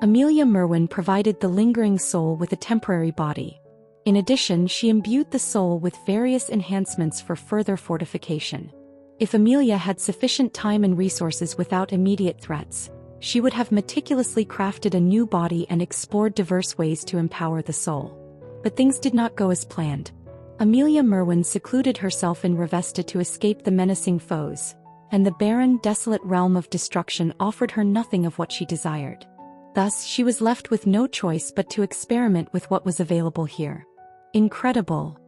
Amelia Merwin provided the lingering soul with a temporary body. In addition, she imbued the soul with various enhancements for further fortification. If Amelia had sufficient time and resources without immediate threats, she would have meticulously crafted a new body and explored diverse ways to empower the soul. But things did not go as planned. Amelia Merwin secluded herself in Revesta to escape the menacing foes, and the barren, desolate realm of destruction offered her nothing of what she desired. Thus, she was left with no choice but to experiment with what was available here. Incredible.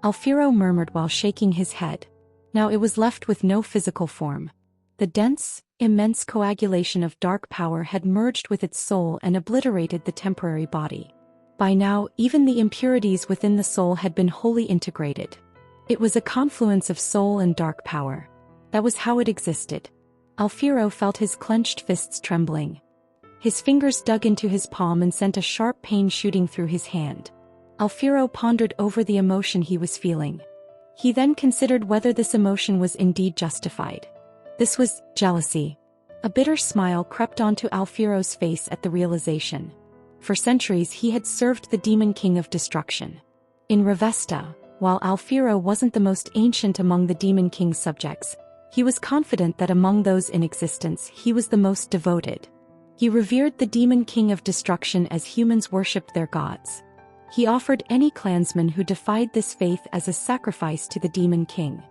Alfiero murmured while shaking his head. Now it was left with no physical form. The dense, immense coagulation of dark power had merged with its soul and obliterated the temporary body. By now, even the impurities within the soul had been wholly integrated. It was a confluence of soul and dark power. That was how it existed. Alfiro felt his clenched fists trembling. His fingers dug into his palm and sent a sharp pain shooting through his hand. Alfiro pondered over the emotion he was feeling. He then considered whether this emotion was indeed justified. This was jealousy. A bitter smile crept onto Alfiro's face at the realization. For centuries he had served the Demon King of Destruction. In Revesta, while Alfiro wasn't the most ancient among the Demon King's subjects, he was confident that among those in existence he was the most devoted. He revered the Demon King of Destruction as humans worshipped their gods. He offered any clansman who defied this faith as a sacrifice to the Demon King.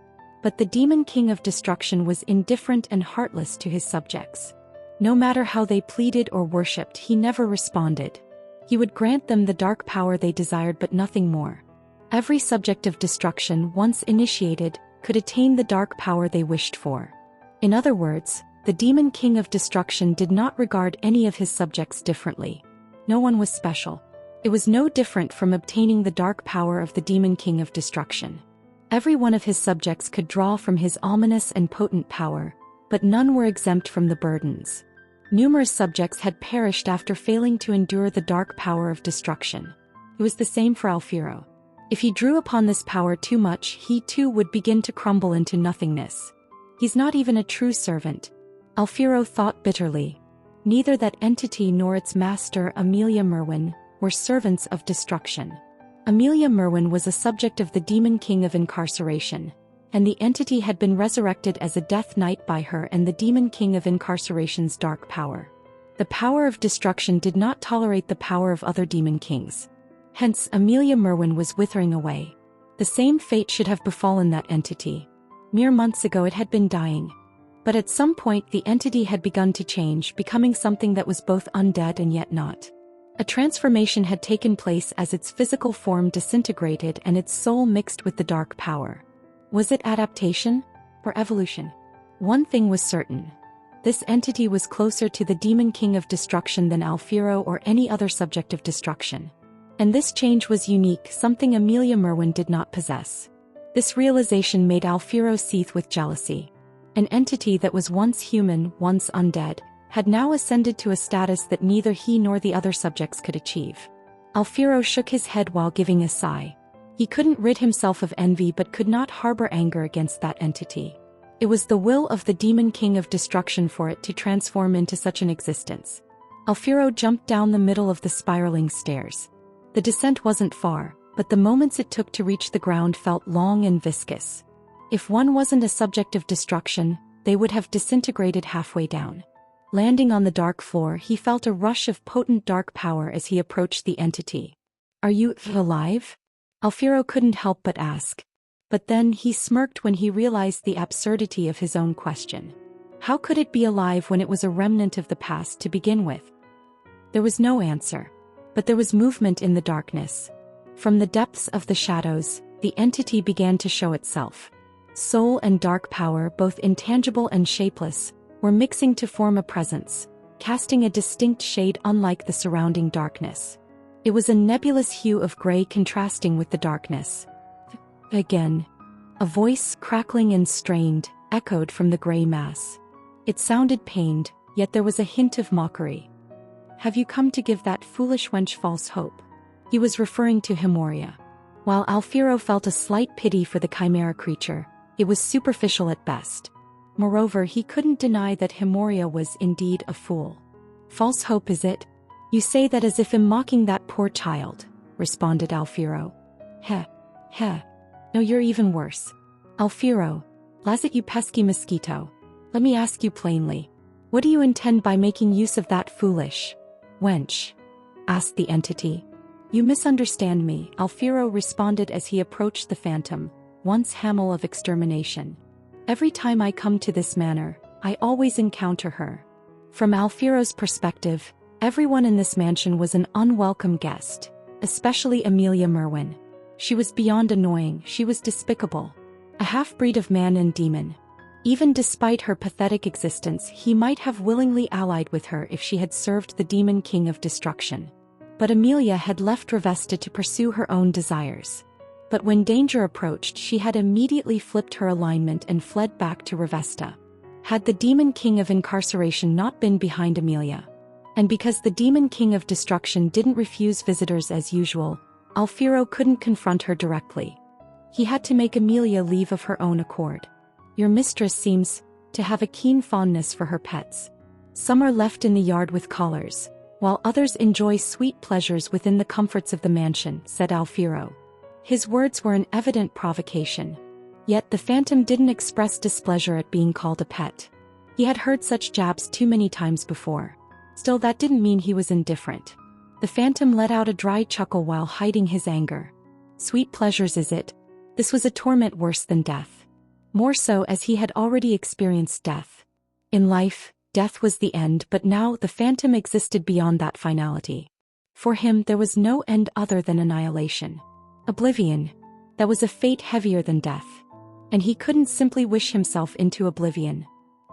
But the Demon King of Destruction was indifferent and heartless to his subjects. No matter how they pleaded or worshipped, he never responded. He would grant them the dark power they desired but nothing more. Every subject of destruction, once initiated, could attain the dark power they wished for. In other words, the Demon King of Destruction did not regard any of his subjects differently. No one was special. It was no different from obtaining the dark power of the Demon King of Destruction. Every one of his subjects could draw from his ominous and potent power, but none were exempt from the burdens. Numerous subjects had perished after failing to endure the dark power of destruction. It was the same for Alfiro. If he drew upon this power too much, he too would begin to crumble into nothingness. He's not even a true servant, Alfiro thought bitterly. Neither that entity nor its master, Amelia Merwin, were servants of destruction. Amelia Merwin was a subject of the Demon King of Incarceration, and the entity had been resurrected as a death knight by her and the Demon King of Incarceration's dark power. The power of destruction did not tolerate the power of other Demon Kings. Hence, Amelia Merwin was withering away. The same fate should have befallen that entity. Mere months ago it had been dying. But at some point the entity had begun to change, becoming something that was both undead and yet not. A transformation had taken place as its physical form disintegrated and its soul mixed with the dark power. Was it adaptation or evolution? One thing was certain. This entity was closer to the Demon King of Destruction than Alfiro or any other subject of destruction. And this change was unique, something Amelia Merwin did not possess. This realization made Alfiro seethe with jealousy. An entity that was once human, once undead, had now ascended to a status that neither he nor the other subjects could achieve. Alfiro shook his head while giving a sigh. He couldn't rid himself of envy but could not harbor anger against that entity. It was the will of the Demon King of Destruction for it to transform into such an existence. Alfiro jumped down the middle of the spiraling stairs. The descent wasn't far, but the moments it took to reach the ground felt long and viscous. If one wasn't a subject of destruction, they would have disintegrated halfway down. Landing on the dark floor, he felt a rush of potent dark power as he approached the entity. "Are you alive?" Alfiro couldn't help but ask. But then he smirked when he realized the absurdity of his own question. How could it be alive when it was a remnant of the past to begin with? There was no answer. But there was movement in the darkness. From the depths of the shadows, the entity began to show itself. Soul and dark power, both intangible and shapeless, were mixing to form a presence, casting a distinct shade unlike the surrounding darkness. It was a nebulous hue of gray contrasting with the darkness. Again. A voice, crackling and strained, echoed from the gray mass. It sounded pained, yet there was a hint of mockery. "Have you come to give that foolish wench false hope?" He was referring to Himoria. While Alfiro felt a slight pity for the chimera creature, it was superficial at best. Moreover, he couldn't deny that Himoria was indeed a fool. "False hope, is it? You say that as if in mocking that poor child," responded Alfiro. Heh. No, you're even worse. Alfiro, lazit you pesky mosquito. Let me ask you plainly. What do you intend by making use of that foolish wench?" asked the entity. "You misunderstand me," Alfiro responded as he approached the phantom, once Hamel of extermination. "Every time I come to this manor, I always encounter her." From Alfiro's perspective, everyone in this mansion was an unwelcome guest, especially Amelia Merwin. She was beyond annoying, she was despicable. A half-breed of man and demon. Even despite her pathetic existence, he might have willingly allied with her if she had served the Demon King of Destruction. But Amelia had left Revesta to pursue her own desires. But when danger approached, she had immediately flipped her alignment and fled back to Revesta. Had the Demon King of Incarceration not been behind Amelia? And because the Demon King of Destruction didn't refuse visitors as usual, Alfiro couldn't confront her directly. He had to make Amelia leave of her own accord. Your mistress seems to have a keen fondness for her pets. Some are left in the yard with collars, while others enjoy sweet pleasures within the comforts of the mansion, said Alfiro. His words were an evident provocation. Yet the phantom didn't express displeasure at being called a pet. He had heard such jabs too many times before. Still, that didn't mean he was indifferent. The phantom let out a dry chuckle while hiding his anger. Sweet pleasures, is it? This was a torment worse than death. More so as he had already experienced death. In life, death was the end, but now the phantom existed beyond that finality. For him there was no end other than annihilation. Oblivion. That was a fate heavier than death. And he couldn't simply wish himself into oblivion.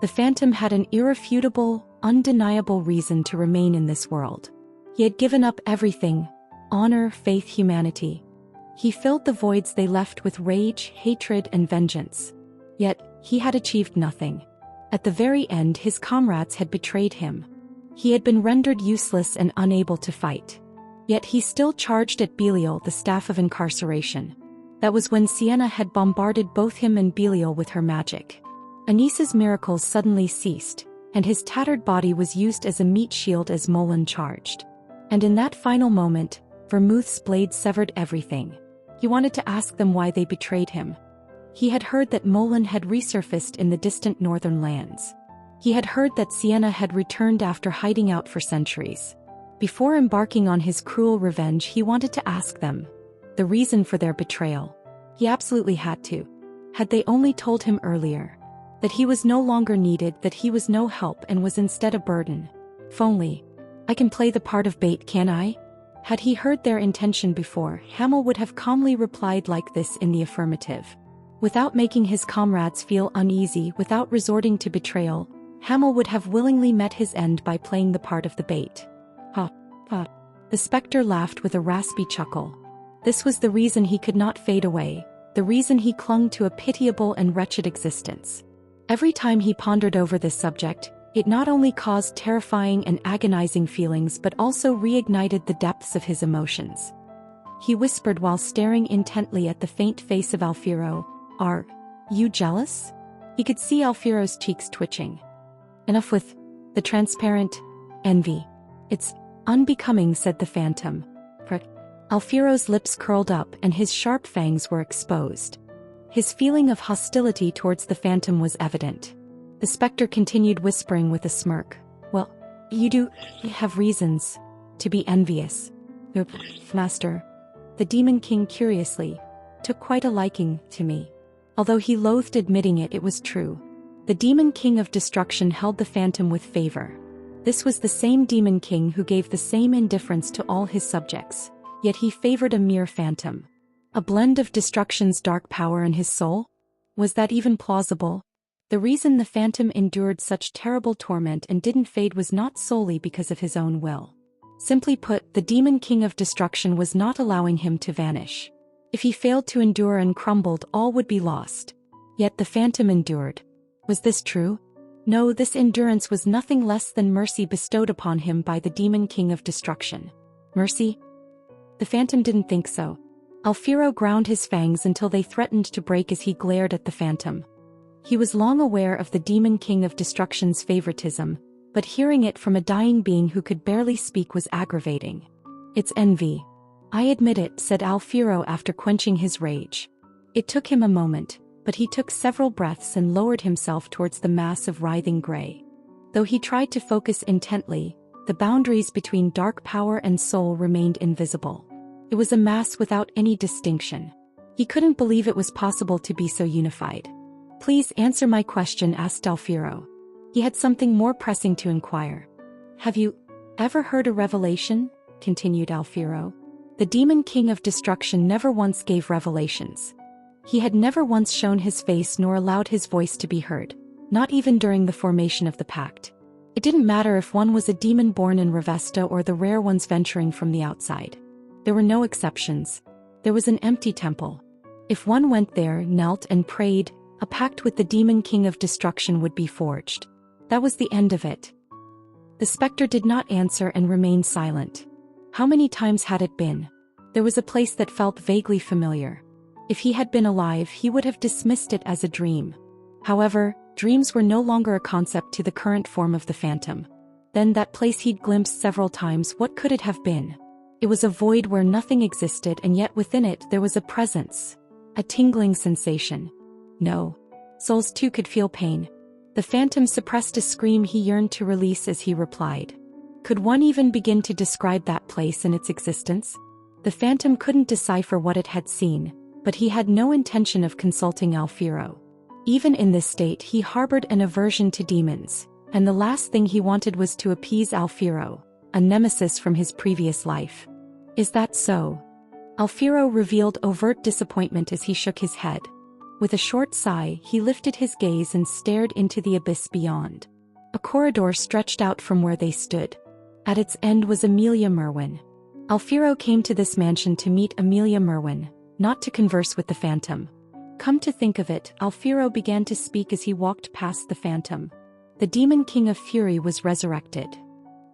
The phantom had an irrefutable, undeniable reason to remain in this world. He had given up everything: honor, faith, humanity. He filled the voids they left with rage, hatred, and vengeance. Yet, he had achieved nothing. At the very end, his comrades had betrayed him. He had been rendered useless and unable to fight. Yet he still charged at Belial, the staff of incarceration. That was when Sienna had bombarded both him and Belial with her magic. Anissa's miracles suddenly ceased, and his tattered body was used as a meat shield as Molan charged. And in that final moment, Vermouth's blade severed everything. He wanted to ask them why they betrayed him. He had heard that Molan had resurfaced in the distant northern lands. He had heard that Sienna had returned after hiding out for centuries. Before embarking on his cruel revenge, he wanted to ask them the reason for their betrayal. He absolutely had to. Had they only told him earlier that he was no longer needed, that he was no help and was instead a burden. If only. I can play the part of bait, can I? Had he heard their intention before, Hamel would have calmly replied like this in the affirmative. Without making his comrades feel uneasy, without resorting to betrayal, Hamel would have willingly met his end by playing the part of the bait. Ha, ha. The spectre laughed with a raspy chuckle. This was the reason he could not fade away, the reason he clung to a pitiable and wretched existence. Every time he pondered over this subject, it not only caused terrifying and agonizing feelings but also reignited the depths of his emotions. He whispered while staring intently at the faint face of Alfiro, "Are you jealous?" He could see Alfiro's cheeks twitching. Enough with the transparent envy. It's unbecoming, said the phantom. Alfiro's lips curled up and his sharp fangs were exposed. His feeling of hostility towards the phantom was evident. The spectre continued whispering with a smirk. Well, you do have reasons to be envious. Master. The Demon King curiously took quite a liking to me. Although he loathed admitting it, it was true. The Demon King of Destruction held the phantom with favor. This was the same Demon King who gave the same indifference to all his subjects, yet he favored a mere phantom. A blend of destruction's dark power in his soul? Was that even plausible? The reason the phantom endured such terrible torment and didn't fade was not solely because of his own will. Simply put, the Demon King of Destruction was not allowing him to vanish. If he failed to endure and crumbled, all would be lost. Yet the phantom endured. Was this true? No, this endurance was nothing less than mercy bestowed upon him by the Demon King of Destruction. Mercy? The phantom didn't think so. Alfiro ground his fangs until they threatened to break as he glared at the phantom. He was long aware of the Demon King of Destruction's favoritism, but hearing it from a dying being who could barely speak was aggravating. It's envy. I admit it, said Alfiro after quenching his rage. It took him a moment, but he took several breaths and lowered himself towards the mass of writhing gray. Though he tried to focus intently, the boundaries between dark power and soul remained invisible. It was a mass without any distinction. He couldn't believe it was possible to be so unified. Please answer my question, asked Alfiro. He had something more pressing to inquire. Have you ever heard a revelation? Continued Alfiro. The Demon King of Destruction never once gave revelations. He had never once shown his face nor allowed his voice to be heard, not even during the formation of the pact. It didn't matter if one was a demon born in Revesta or the rare ones venturing from the outside. There were no exceptions. There was an empty temple, If one went there, knelt and prayed, a pact with the demon king of destruction would be forged. That was the end of it. The specter did not answer and remained silent. How many times had it been? There was a place that felt vaguely familiar. If he had been alive, he would have dismissed it as a dream. However, dreams were no longer a concept to the current form of the phantom. Then that place he'd glimpsed several times, what could it have been? It was a void where nothing existed, and yet within it there was a presence. A tingling sensation. No. Souls too could feel pain. The phantom suppressed a scream he yearned to release as he replied. Could one even begin to describe that place and its existence? The phantom couldn't decipher what it had seen, but he had no intention of consulting Alfiro. Even in this state, he harbored an aversion to demons, and the last thing he wanted was to appease Alfiro, a nemesis from his previous life. Is that so? Alfiro revealed overt disappointment as he shook his head. With a short sigh, he lifted his gaze and stared into the abyss beyond. A corridor stretched out from where they stood. At its end was Amelia Merwin. Alfiro came to this mansion to meet Amelia Merwin, not to converse with the phantom. Come to think of it, Alfiro began to speak as he walked past the phantom. The demon king of fury was resurrected.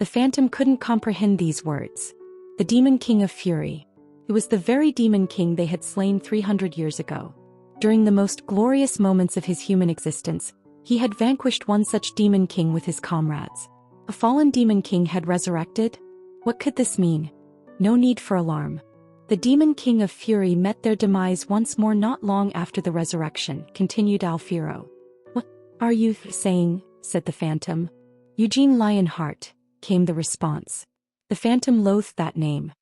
The phantom couldn't comprehend these words. The demon king of fury. It was the very demon king they had slain 300 years ago. During the most glorious moments of his human existence, he had vanquished one such demon king with his comrades. A fallen demon king had resurrected? What could this mean? No need for alarm. The demon king of fury met their demise once more not long after the resurrection, continued Alfiro. What are you saying? Said the phantom. Eugene Lionheart, came the response. The phantom loathed that name.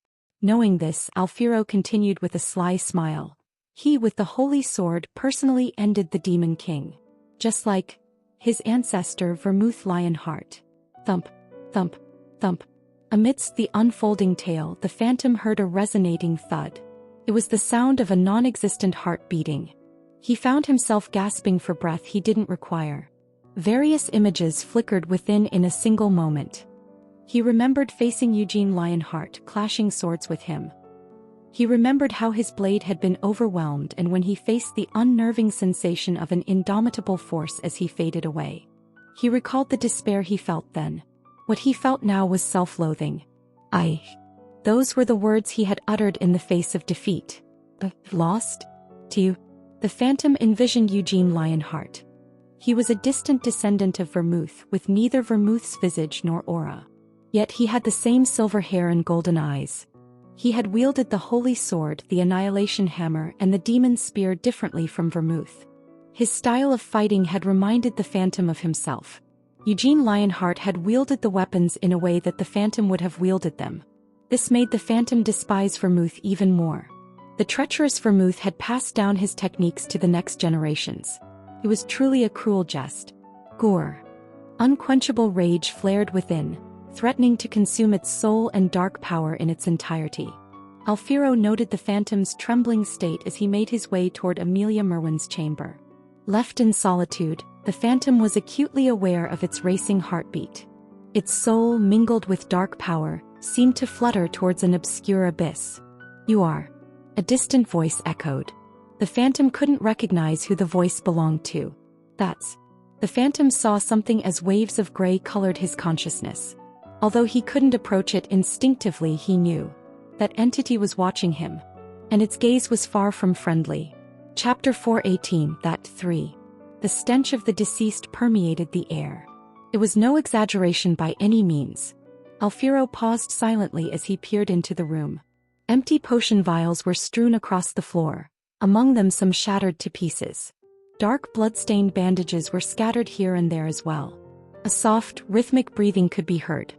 Knowing this, Alfiro continued with a sly smile. He with the holy sword personally ended the demon king. Just like his ancestor Vermouth Lionheart. Thump, thump, thump. Amidst the unfolding tale, the phantom heard a resonating thud. It was the sound of a non-existent heart beating. He found himself gasping for breath he didn't require. Various images flickered within in a single moment. He remembered facing Eugene Lionheart, clashing swords with him. He remembered how his blade had been overwhelmed and when he faced the unnerving sensation of an indomitable force as he faded away. He recalled the despair he felt then. What he felt now was self-loathing. Those were the words he had uttered in the face of defeat. Lost? To you? The phantom envisioned Eugene Lionheart. He was a distant descendant of Vermouth, with neither Vermouth's visage nor aura. Yet he had the same silver hair and golden eyes. He had wielded the holy sword, the annihilation hammer, and the demon spear differently from Vermouth. His style of fighting had reminded the phantom of himself. Eugene Lionheart had wielded the weapons in a way that the phantom would have wielded them. This made the phantom despise Vermouth even more. The treacherous Vermouth had passed down his techniques to the next generations. It was truly a cruel jest. Gore. Unquenchable rage flared within, threatening to consume its soul and dark power in its entirety. Alfiro noted the phantom's trembling state as he made his way toward Amelia Merwin's chamber. Left in solitude, the phantom was acutely aware of its racing heartbeat. Its soul, mingled with dark power, seemed to flutter towards an obscure abyss. You are. A distant voice echoed. The phantom couldn't recognize who the voice belonged to. That's. The phantom saw something as waves of gray colored his consciousness. Although he couldn't approach it instinctively, he knew. That entity was watching him. And its gaze was far from friendly. Chapter 418, That 3. The stench of the deceased permeated the air. It was no exaggeration by any means. Alfiro paused silently as he peered into the room. Empty potion vials were strewn across the floor, among them some shattered to pieces. Dark blood-stained bandages were scattered here and there as well. A soft, rhythmic breathing could be heard.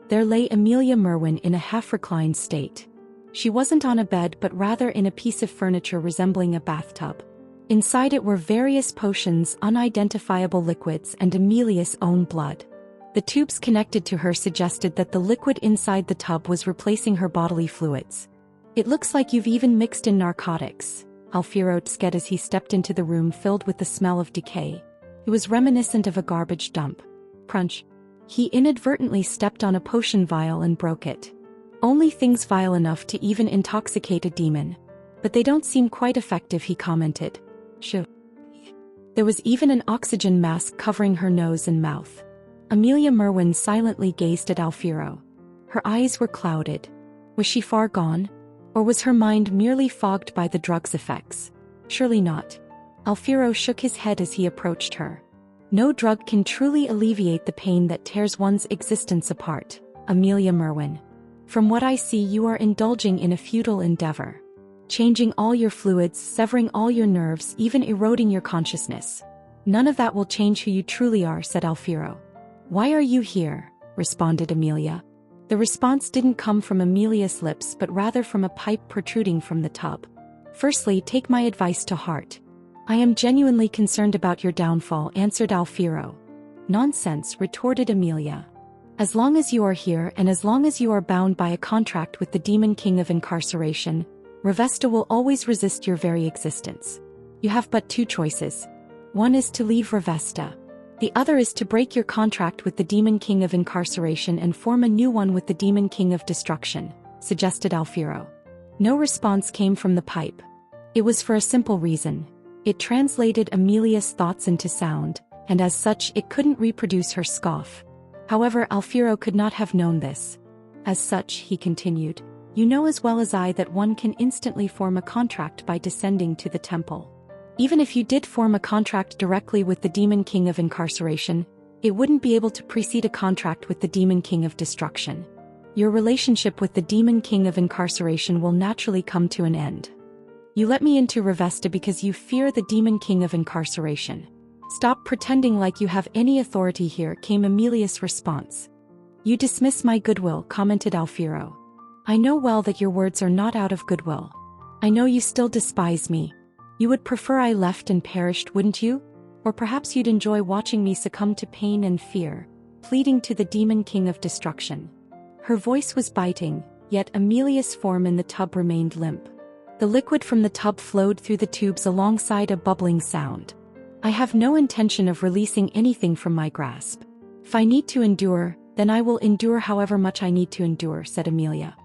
There lay Amelia Merwin in a half-reclined state. She wasn't on a bed but rather in a piece of furniture resembling a bathtub. Inside it were various potions, unidentifiable liquids, and Amelia's own blood. The tubes connected to her suggested that the liquid inside the tub was replacing her bodily fluids. It looks like you've even mixed in narcotics, Alfiro said as he stepped into the room filled with the smell of decay. It was reminiscent of a garbage dump. Crunch. He inadvertently stepped on a potion vial and broke it. Only things vile enough to even intoxicate a demon. But they don't seem quite effective, he commented. Shoo. There was even an oxygen mask covering her nose and mouth. Amelia Merwin silently gazed at Alfiro. Her eyes were clouded. Was she far gone? Or was her mind merely fogged by the drug's effects? Surely not. Alfiro shook his head as he approached her. No drug can truly alleviate the pain that tears one's existence apart, Amelia Merwin. From what I see, you are indulging in a futile endeavor. Changing all your fluids, severing all your nerves, even eroding your consciousness. None of that will change who you truly are, said Alfiro. Why are you here? Responded Amelia. The response didn't come from Amelia's lips but rather from a pipe protruding from the tub. Firstly, take my advice to heart. I am genuinely concerned about your downfall, answered Alfiro. Nonsense, retorted Amelia. As long as you are here and as long as you are bound by a contract with the Demon King of Incarceration, Revesta will always resist your very existence. You have but two choices. One is to leave Revesta. The other is to break your contract with the Demon King of Incarceration and form a new one with the Demon King of Destruction, suggested Alfiro. No response came from the pipe. It was for a simple reason. It translated Amelia's thoughts into sound, and as such it couldn't reproduce her scoff. However, Alfiro could not have known this. As such, he continued, you know as well as I that one can instantly form a contract by descending to the temple. Even if you did form a contract directly with the Demon King of Incarceration, it wouldn't be able to precede a contract with the Demon King of Destruction. Your relationship with the Demon King of Incarceration will naturally come to an end. You let me into Revesta because you fear the Demon King of Incarceration. Stop pretending like you have any authority here, came Amelia's response. You dismiss my goodwill, commented Alfiro. I know well that your words are not out of goodwill. I know you still despise me. You would prefer I left and perished, wouldn't you? Or perhaps you'd enjoy watching me succumb to pain and fear, pleading to the Demon King of Destruction. Her voice was biting, yet Amelia's form in the tub remained limp. The liquid from the tub flowed through the tubes alongside a bubbling sound. I have no intention of releasing anything from my grasp. If I need to endure, then I will endure however much I need to endure, said Amelia.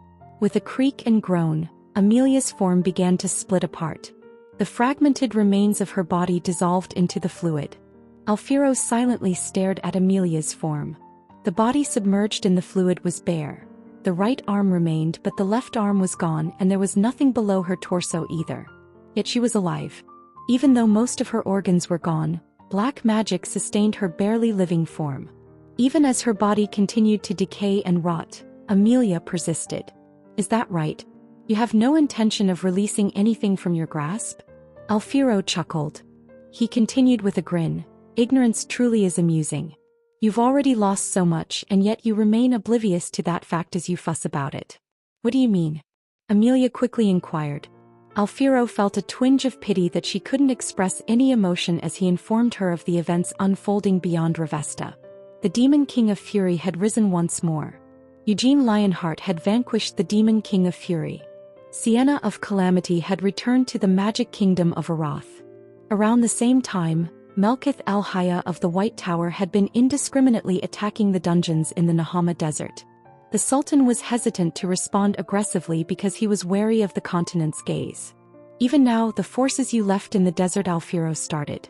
With a creak and groan, Amelia's form began to split apart. The fragmented remains of her body dissolved into the fluid. Alfiro silently stared at Amelia's form. The body submerged in the fluid was bare. The right arm remained, but the left arm was gone, and there was nothing below her torso either. Yet she was alive. Even though most of her organs were gone, black magic sustained her barely living form. Even as her body continued to decay and rot, Amelia persisted. Is that right? You have no intention of releasing anything from your grasp? Alfiro chuckled. He continued with a grin. Ignorance truly is amusing. You've already lost so much, and yet you remain oblivious to that fact as you fuss about it. What do you mean? Amelia quickly inquired. Alfiro felt a twinge of pity that she couldn't express any emotion as he informed her of the events unfolding beyond Revesta. The Demon King of Fury had risen once more. Eugene Lionheart had vanquished the Demon King of Fury. Sienna of Calamity had returned to the magic kingdom of Arath. Around the same time, Melkith el-Haya of the White Tower had been indiscriminately attacking the dungeons in the Nahama Desert. The Sultan was hesitant to respond aggressively because he was wary of the continent's gaze. Even now, the forces you left in the desert, Alfiro started.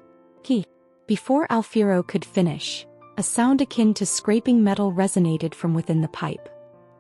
Before Alfiro could finish, a sound akin to scraping metal resonated from within the pipe.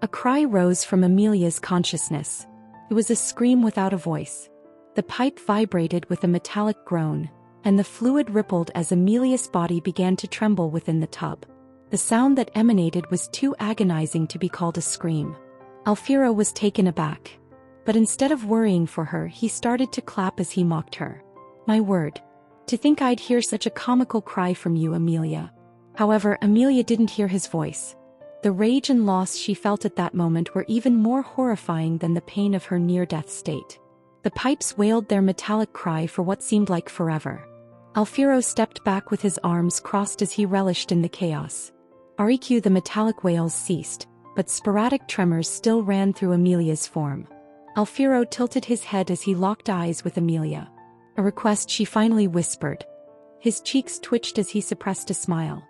A cry rose from Amelia's consciousness. It was a scream without a voice. The pipe vibrated with a metallic groan, and the fluid rippled as Amelia's body began to tremble within the tub. The sound that emanated was too agonizing to be called a scream. Alfiro was taken aback. But instead of worrying for her, he started to clap as he mocked her. My word. To think I'd hear such a comical cry from you, Amelia. However, Amelia didn't hear his voice. The rage and loss she felt at that moment were even more horrifying than the pain of her near-death state. The pipes wailed their metallic cry for what seemed like forever. Alfiro stepped back with his arms crossed as he relished in the chaos. REQ, the metallic wails ceased, but sporadic tremors still ran through Amelia's form. Alfiro tilted his head as he locked eyes with Amelia. A request, she finally whispered. His cheeks twitched as he suppressed a smile.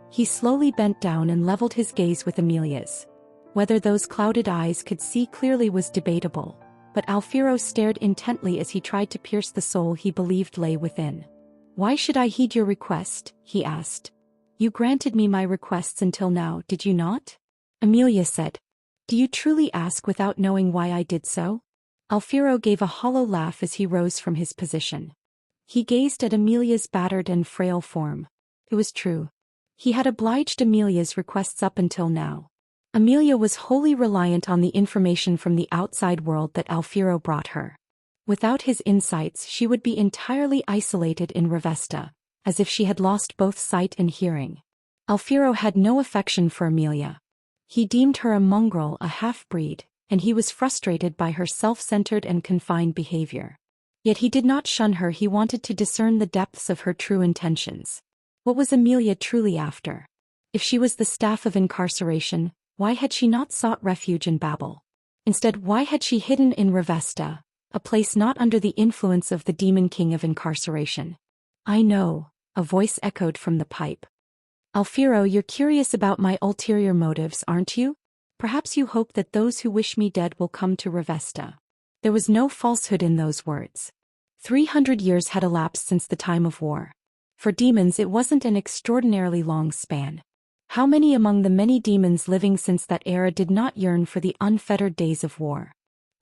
He slowly bent down and leveled his gaze with Amelia's. Whether those clouded eyes could see clearly was debatable. but Alfiro stared intently as he tried to pierce the soul he believed lay within. "Why should I heed your request?" he asked. "You granted me my requests until now, did you not?" Amelia said. "Do you truly ask without knowing why I did so?" Alfiro gave a hollow laugh as he rose from his position. He gazed at Amelia's battered and frail form. It was true. He had obliged Amelia's requests up until now. Amelia was wholly reliant on the information from the outside world that Alfiro brought her. Without his insights, she would be entirely isolated in Revesta, as if she had lost both sight and hearing. Alfiro had no affection for Amelia. He deemed her a mongrel, a half-breed, and he was frustrated by her self-centered and confined behavior. Yet he did not shun her. He wanted to discern the depths of her true intentions. What was Amelia truly after? If she was the staff of incarceration, why had she not sought refuge in Babel? Instead, why had she hidden in Revesta, a place not under the influence of the demon king of incarceration? "I know," a voice echoed from the pipe. "Alfiro, you're curious about my ulterior motives, aren't you? Perhaps you hope that those who wish me dead will come to Revesta." There was no falsehood in those words. 300 years had elapsed since the time of war. For demons, it wasn't an extraordinarily long span. How many among the many demons living since that era did not yearn for the unfettered days of war?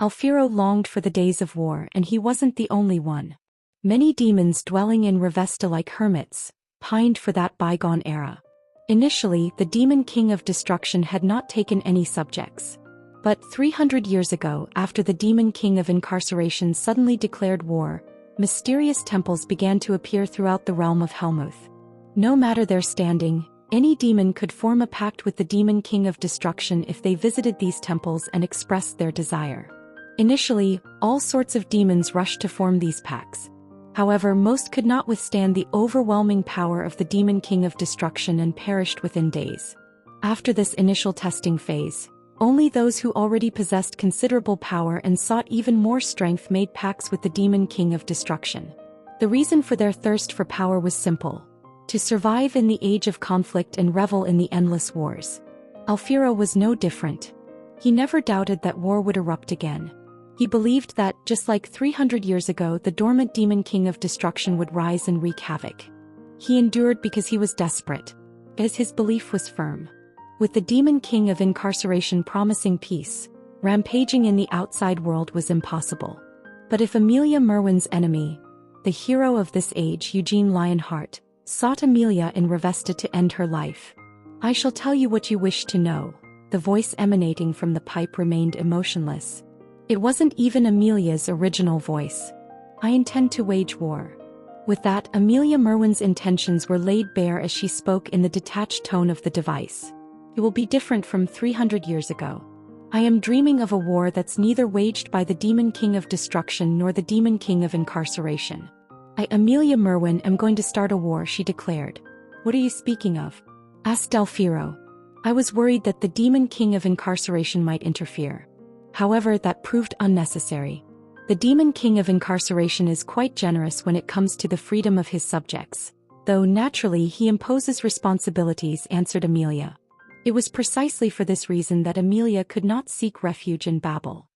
Alfiro longed for the days of war, and he wasn't the only one. Many demons dwelling in Revesta like hermits pined for that bygone era. Initially, the demon king of destruction had not taken any subjects. But 300 years ago, after the demon king of incarceration suddenly declared war, mysterious temples began to appear throughout the realm of Helmuth. No matter their standing, any demon could form a pact with the demon king of destruction if they visited these temples and expressed their desire. Initially, all sorts of demons rushed to form these pacts. However, most could not withstand the overwhelming power of the demon king of destruction and perished within days. After this initial testing phase, only those who already possessed considerable power and sought even more strength made pacts with the demon king of destruction. The reason for their thirst for power was simple: to survive in the age of conflict and revel in the endless wars. Alfiro was no different. He never doubted that war would erupt again. He believed that, just like 300 years ago, the dormant demon king of destruction would rise and wreak havoc. He endured because he was desperate, as his belief was firm. With the demon king of incarceration promising peace, rampaging in the outside world was impossible. But if Amelia Merwin's enemy, the hero of this age, Eugene Lionheart, sought Amelia in Revesta to end her life, "I shall tell you what you wish to know." The voice emanating from the pipe remained emotionless. It wasn't even Amelia's original voice. "I intend to wage war." With that, Amelia Merwin's intentions were laid bare as she spoke in the detached tone of the device. "It will be different from 300 years ago. I am dreaming of a war that's neither waged by the demon king of destruction nor the demon king of incarceration. I, Amelia Merwin, am going to start a war," she declared. "What are you speaking of?" asked Alfiro. "I was worried that the demon king of incarceration might interfere. However, that proved unnecessary. The demon king of incarceration is quite generous when it comes to the freedom of his subjects, though naturally he imposes responsibilities," answered Amelia. It was precisely for this reason that Amelia could not seek refuge in Babel.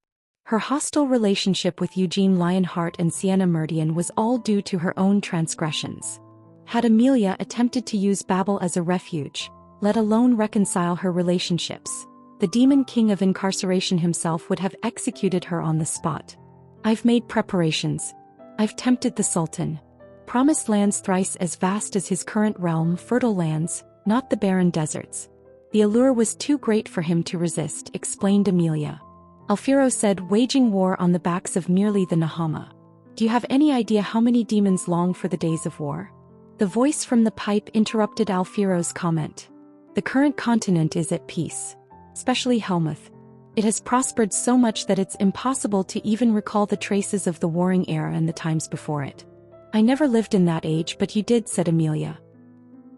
Her hostile relationship with Eugene Lionheart and Sienna Meridian was all due to her own transgressions. Had Amelia attempted to use Babel as a refuge, let alone reconcile her relationships, the demon king of incarceration himself would have executed her on the spot. "I've made preparations. I've tempted the Sultan. Promised lands thrice as vast as his current realm, fertile lands, not the barren deserts." The allure was too great for him to resist, explained Amelia. Alfiro said, "Waging war on the backs of merely the Nahama. Do you have any idea how many demons long for the days of war?" The voice from the pipe interrupted Alfiro's comment. "The current continent is at peace. Especially Helmuth. It has prospered so much that it's impossible to even recall the traces of the warring era and the times before it." "I never lived in that age, but you did," said Amelia.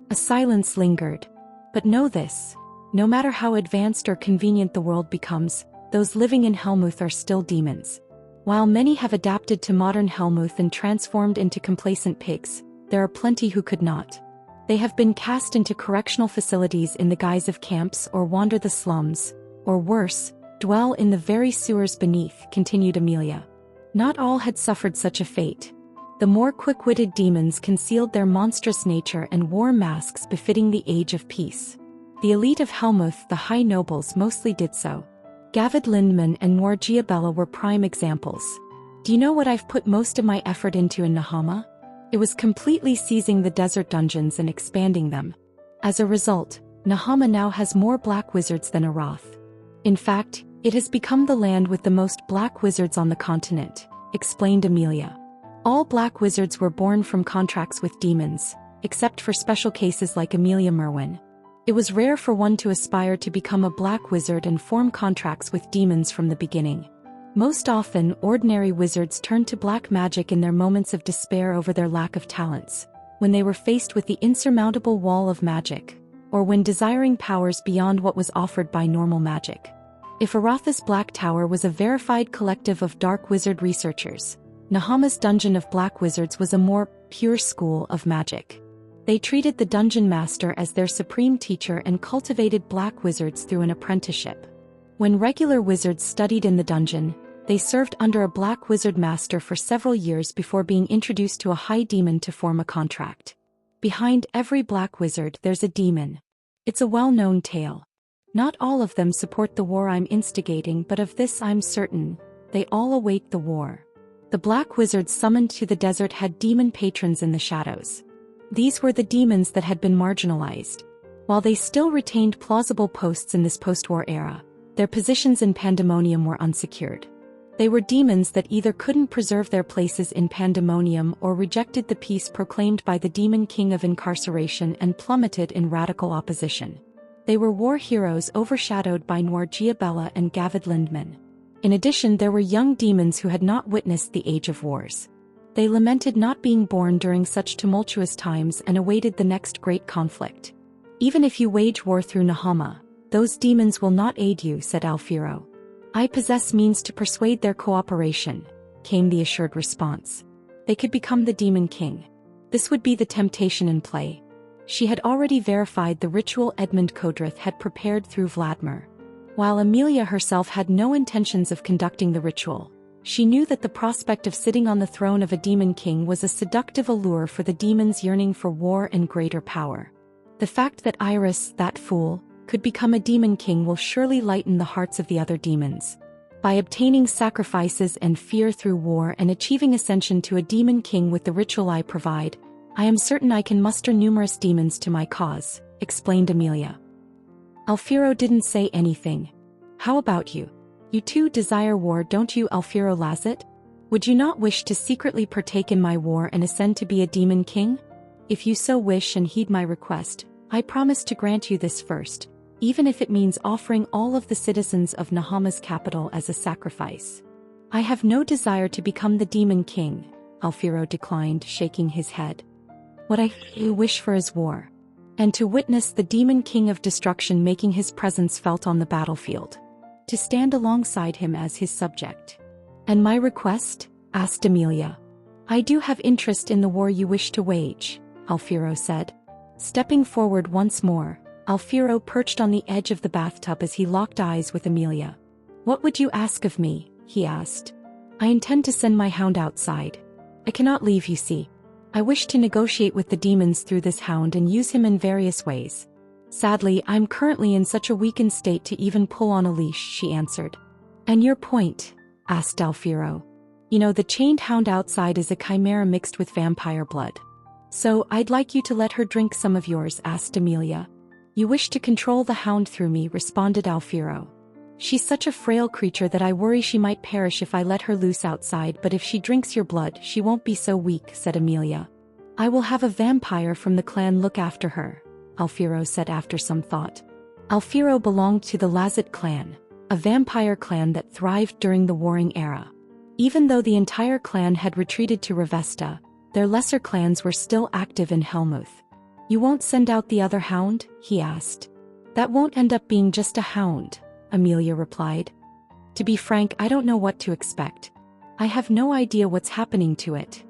A silence lingered. "But know this. No matter how advanced or convenient the world becomes, those living in Helmuth are still demons. While many have adapted to modern Helmuth and transformed into complacent pigs, there are plenty who could not. They have been cast into correctional facilities in the guise of camps or wander the slums, or worse, dwell in the very sewers beneath, continued Amelia. Not all had suffered such a fate. The more quick-witted demons concealed their monstrous nature and wore masks befitting the age of peace. The elite of Helmuth, the high nobles, mostly did so. Gavid Lindman and Noor Giabella were prime examples. Do you know what I've put most of my effort into in Nahama? It was completely seizing the desert dungeons and expanding them. As a result, Nahama now has more black wizards than Arath. In fact, it has become the land with the most black wizards on the continent, explained Amelia. All black wizards were born from contracts with demons, except for special cases like Amelia Merwin. It was rare for one to aspire to become a black wizard and form contracts with demons from the beginning. Most often, ordinary wizards turned to black magic in their moments of despair over their lack of talents, when they were faced with the insurmountable wall of magic, or when desiring powers beyond what was offered by normal magic. If Arath's Black Tower was a verified collective of dark wizard researchers, Nahama's Dungeon of Black Wizards was a more pure school of magic. They treated the dungeon master as their supreme teacher and cultivated black wizards through an apprenticeship. When regular wizards studied in the dungeon, they served under a black wizard master for several years before being introduced to a high demon to form a contract. Behind every black wizard there's a demon. It's a well-known tale. Not all of them support the war I'm instigating, but of this I'm certain: they all await the war. The black wizards summoned to the desert had demon patrons in the shadows. These were the demons that had been marginalized. While they still retained plausible posts in this post-war era, their positions in Pandemonium were unsecured. They were demons that either couldn't preserve their places in Pandemonium or rejected the peace proclaimed by the Demon King of Incarceration and plummeted in radical opposition. They were war heroes overshadowed by Noor Giabella and Gavid Lindman. In addition, there were young demons who had not witnessed the Age of Wars. They lamented not being born during such tumultuous times and awaited the next great conflict. Even if you wage war through Nahama, those demons will not aid you, said Alfiro. I possess means to persuade their cooperation, came the assured response. They could become the Demon King. This would be the temptation in play. She had already verified the ritual Edmund Kodrith had prepared through Vladimir. While Amelia herself had no intentions of conducting the ritual, she knew that the prospect of sitting on the throne of a demon king was a seductive allure for the demons yearning for war and greater power. The fact that Iris, that fool, could become a demon king will surely lighten the hearts of the other demons. By obtaining sacrifices and fear through war and achieving ascension to a demon king with the ritual I provide, I am certain I can muster numerous demons to my cause, explained Amelia. Alfiro didn't say anything. How about you? You too desire war, don't you, Alfiro Lazet? Would you not wish to secretly partake in my war and ascend to be a demon king? If you so wish and heed my request, I promise to grant you this first, even if it means offering all of the citizens of Nahama's capital as a sacrifice. I have no desire to become the demon king, Alfiro declined, shaking his head. What I wish for is war, and to witness the demon king of destruction making his presence felt on the battlefield. To stand alongside him as his subject. And my request? Asked Amelia. I do have interest in the war you wish to wage, Alfiro said. Stepping forward once more, Alfiro perched on the edge of the bathtub as he locked eyes with Amelia. What would you ask of me? He asked. I intend to send my hound outside. I cannot leave, you see. I wish to negotiate with the demons through this hound and use him in various ways. Sadly, I'm currently in such a weakened state to even pull on a leash, she answered. And your point? Asked Alfiro. You know, the chained hound outside is a chimera mixed with vampire blood. So, I'd like you to let her drink some of yours, asked Amelia. You wish to control the hound through me, responded Alfiro. She's such a frail creature that I worry she might perish if I let her loose outside, but if she drinks your blood, she won't be so weak, said Amelia. I will have a vampire from the clan look after her, Alfiro said after some thought. Alfiro belonged to the Lazet clan, a vampire clan that thrived during the Warring Era. Even though the entire clan had retreated to Revesta, their lesser clans were still active in Helmuth. You won't send out the other hound? He asked. That won't end up being just a hound, Amelia replied. To be frank, I don't know what to expect. I have no idea what's happening to it.